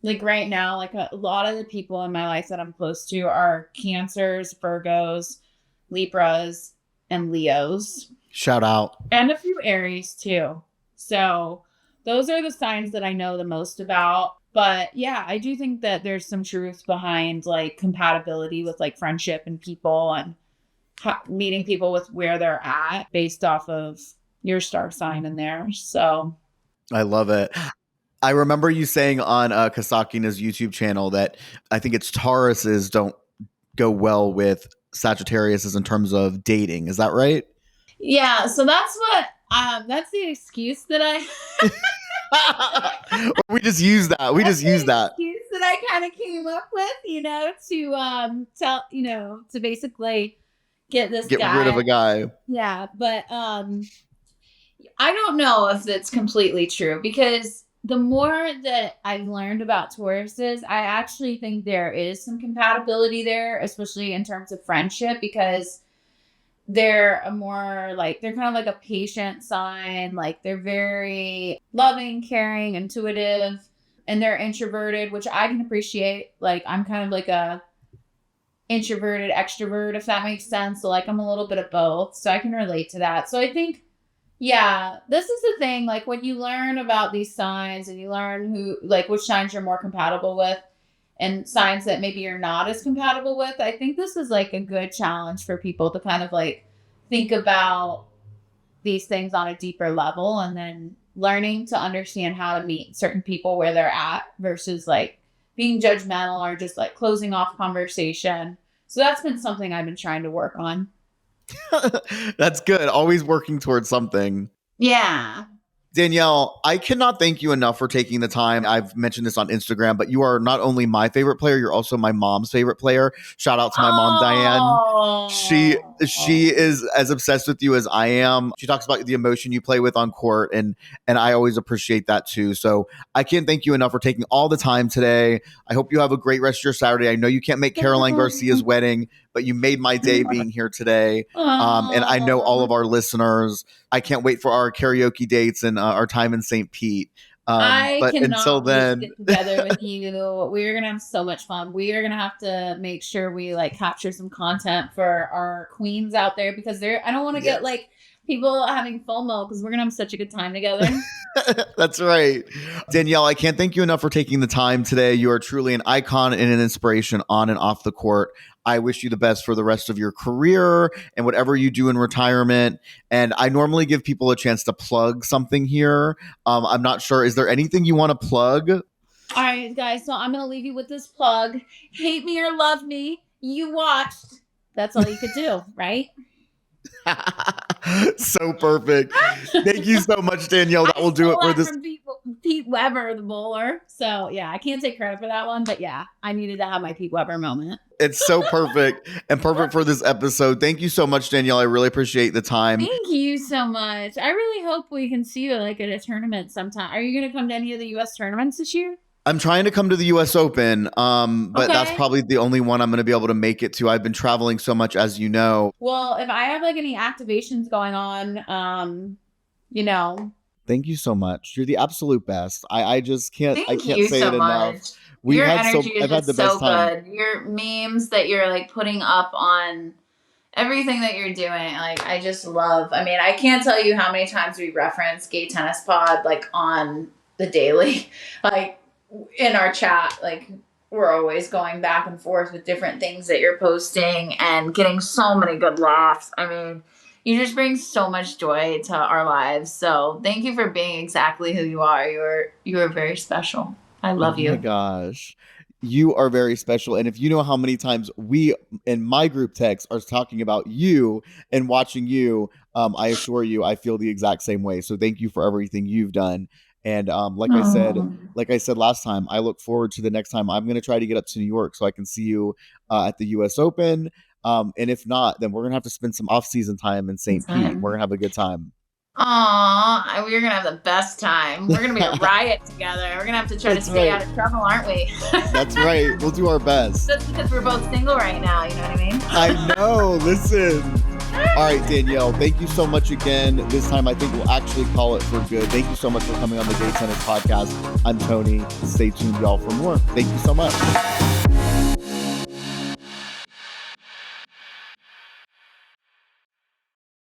Like right now, like a lot of the people in my life that I'm close to are Cancers, Virgos, Libras, and Leos, Shout out. and a few Aries too. So those are the signs that I know the most about. But yeah, I do think that there's some truth behind like compatibility with like friendship and people and meeting people with where they're at based off of your star sign and theirs. So I love it. I remember you saying on Kasakina's YouTube channel that I think it's Tauruses don't go well with Sagittariuses in terms of dating. Is that right? yeah, so that's the excuse that We just use that. We just use that. excuse that I kind of came up with, to tell, to basically get this Get guy rid of a guy. Yeah, but I don't know if that's completely true because the more that I've learned about Tauruses, I actually think there is some compatibility there, especially in terms of friendship, because they're they're kind of like a patient sign. Like they're very loving, caring, intuitive, and they're introverted, which I can appreciate. Like I'm kind of like a introverted extrovert, if that makes sense. So like I'm a little bit of both. So I can relate to that. So I think, yeah, this is the thing. Like when you learn about these signs and you learn which signs you're more compatible with and signs that maybe you're not as compatible with, I think this is like a good challenge for people to kind of like think about these things on a deeper level and then learning to understand how to meet certain people where they're at versus like being judgmental or just like closing off conversation. So that's been something I've been trying to work on. That's good. Always working towards something. Yeah. Danielle, I cannot thank you enough for taking the time. I've mentioned this on Instagram, but you are not only my favorite player, you're also my mom's favorite player. Shout out to my mom, Diane. She is as obsessed with you as I am. She talks about the emotion you play with on court, and I always appreciate that too. So I can't thank you enough for taking all the time today. I hope you have a great rest of your Saturday. I know you can't make Caroline Garcia's wedding, but you made my day being here today. And I know all of our listeners. I can't wait for our karaoke dates and our time in St. Pete. I But cannot until wait then, to get together with you. We're gonna have so much fun. We are gonna have to make sure we like capture some content for our queens out there because I don't want to get like people having FOMO because we're gonna have such a good time together. That's right. Danielle, I can't thank you enough for taking the time today. You are truly an icon and an inspiration on and off the court. I wish you the best for the rest of your career and whatever you do in retirement. And I normally give people a chance to plug something here. I'm not sure. Is there anything you want to plug? All right, guys. So I'm going to leave you with this plug. Hate me or love me. You watched. That's all you could do, right? So perfect. Thank you so much, Danielle. That will do it for this. From Pete Weber, the bowler. So yeah, I can't take credit for that one, but yeah, I needed to have my Pete Weber moment. It's so perfect and perfect for this episode. Thank you so much, Danielle. I really appreciate the time. Thank you so much. I really hope we can see you like at a tournament sometime. Are you going to come to any of the U.S. tournaments this year? I'm trying to come to the U.S. Open, but that's probably the only one I'm going to be able to make it to. I've been traveling so much, as you know. Well, if I have like any activations going on, Thank you so much. You're the absolute best. I just can't. Thank I can't you say so it much. enough. Your energy is I've had the so best time. good. Your memes that you're like putting up on everything that you're doing, like I just love. I mean, I can't tell you how many times we reference Gay Tennis Pod like on the daily, like in our chat. Like we're always going back and forth with different things that you're posting and getting so many good laughs. I mean, you just bring so much joy to our lives. So thank you for being exactly who you are. You are very special. I love you. Oh my gosh. You are very special. And if you know how many times we in my group text are talking about you and watching you, I assure you, I feel the exact same way. So thank you for everything you've done. And like I said last time, I look forward to the next time. I'm going to try to get up to New York so I can see you at the U.S. Open. And if not, then we're gonna have to spend some off-season time in St. Pete. We're gonna have a good time. Aw, we're gonna have the best time. We're gonna be a riot together. We're gonna have to try to stay out of trouble, aren't we? That's right. We'll do our best. That's because we're both single right now. You know what I mean? I know. Listen. All right, Danielle, thank you so much again. This time, I think we'll actually call it for good. Thank you so much for coming on the Gay Tennis Podcast. I'm Tony. Stay tuned, y'all, for more. Thank you so much.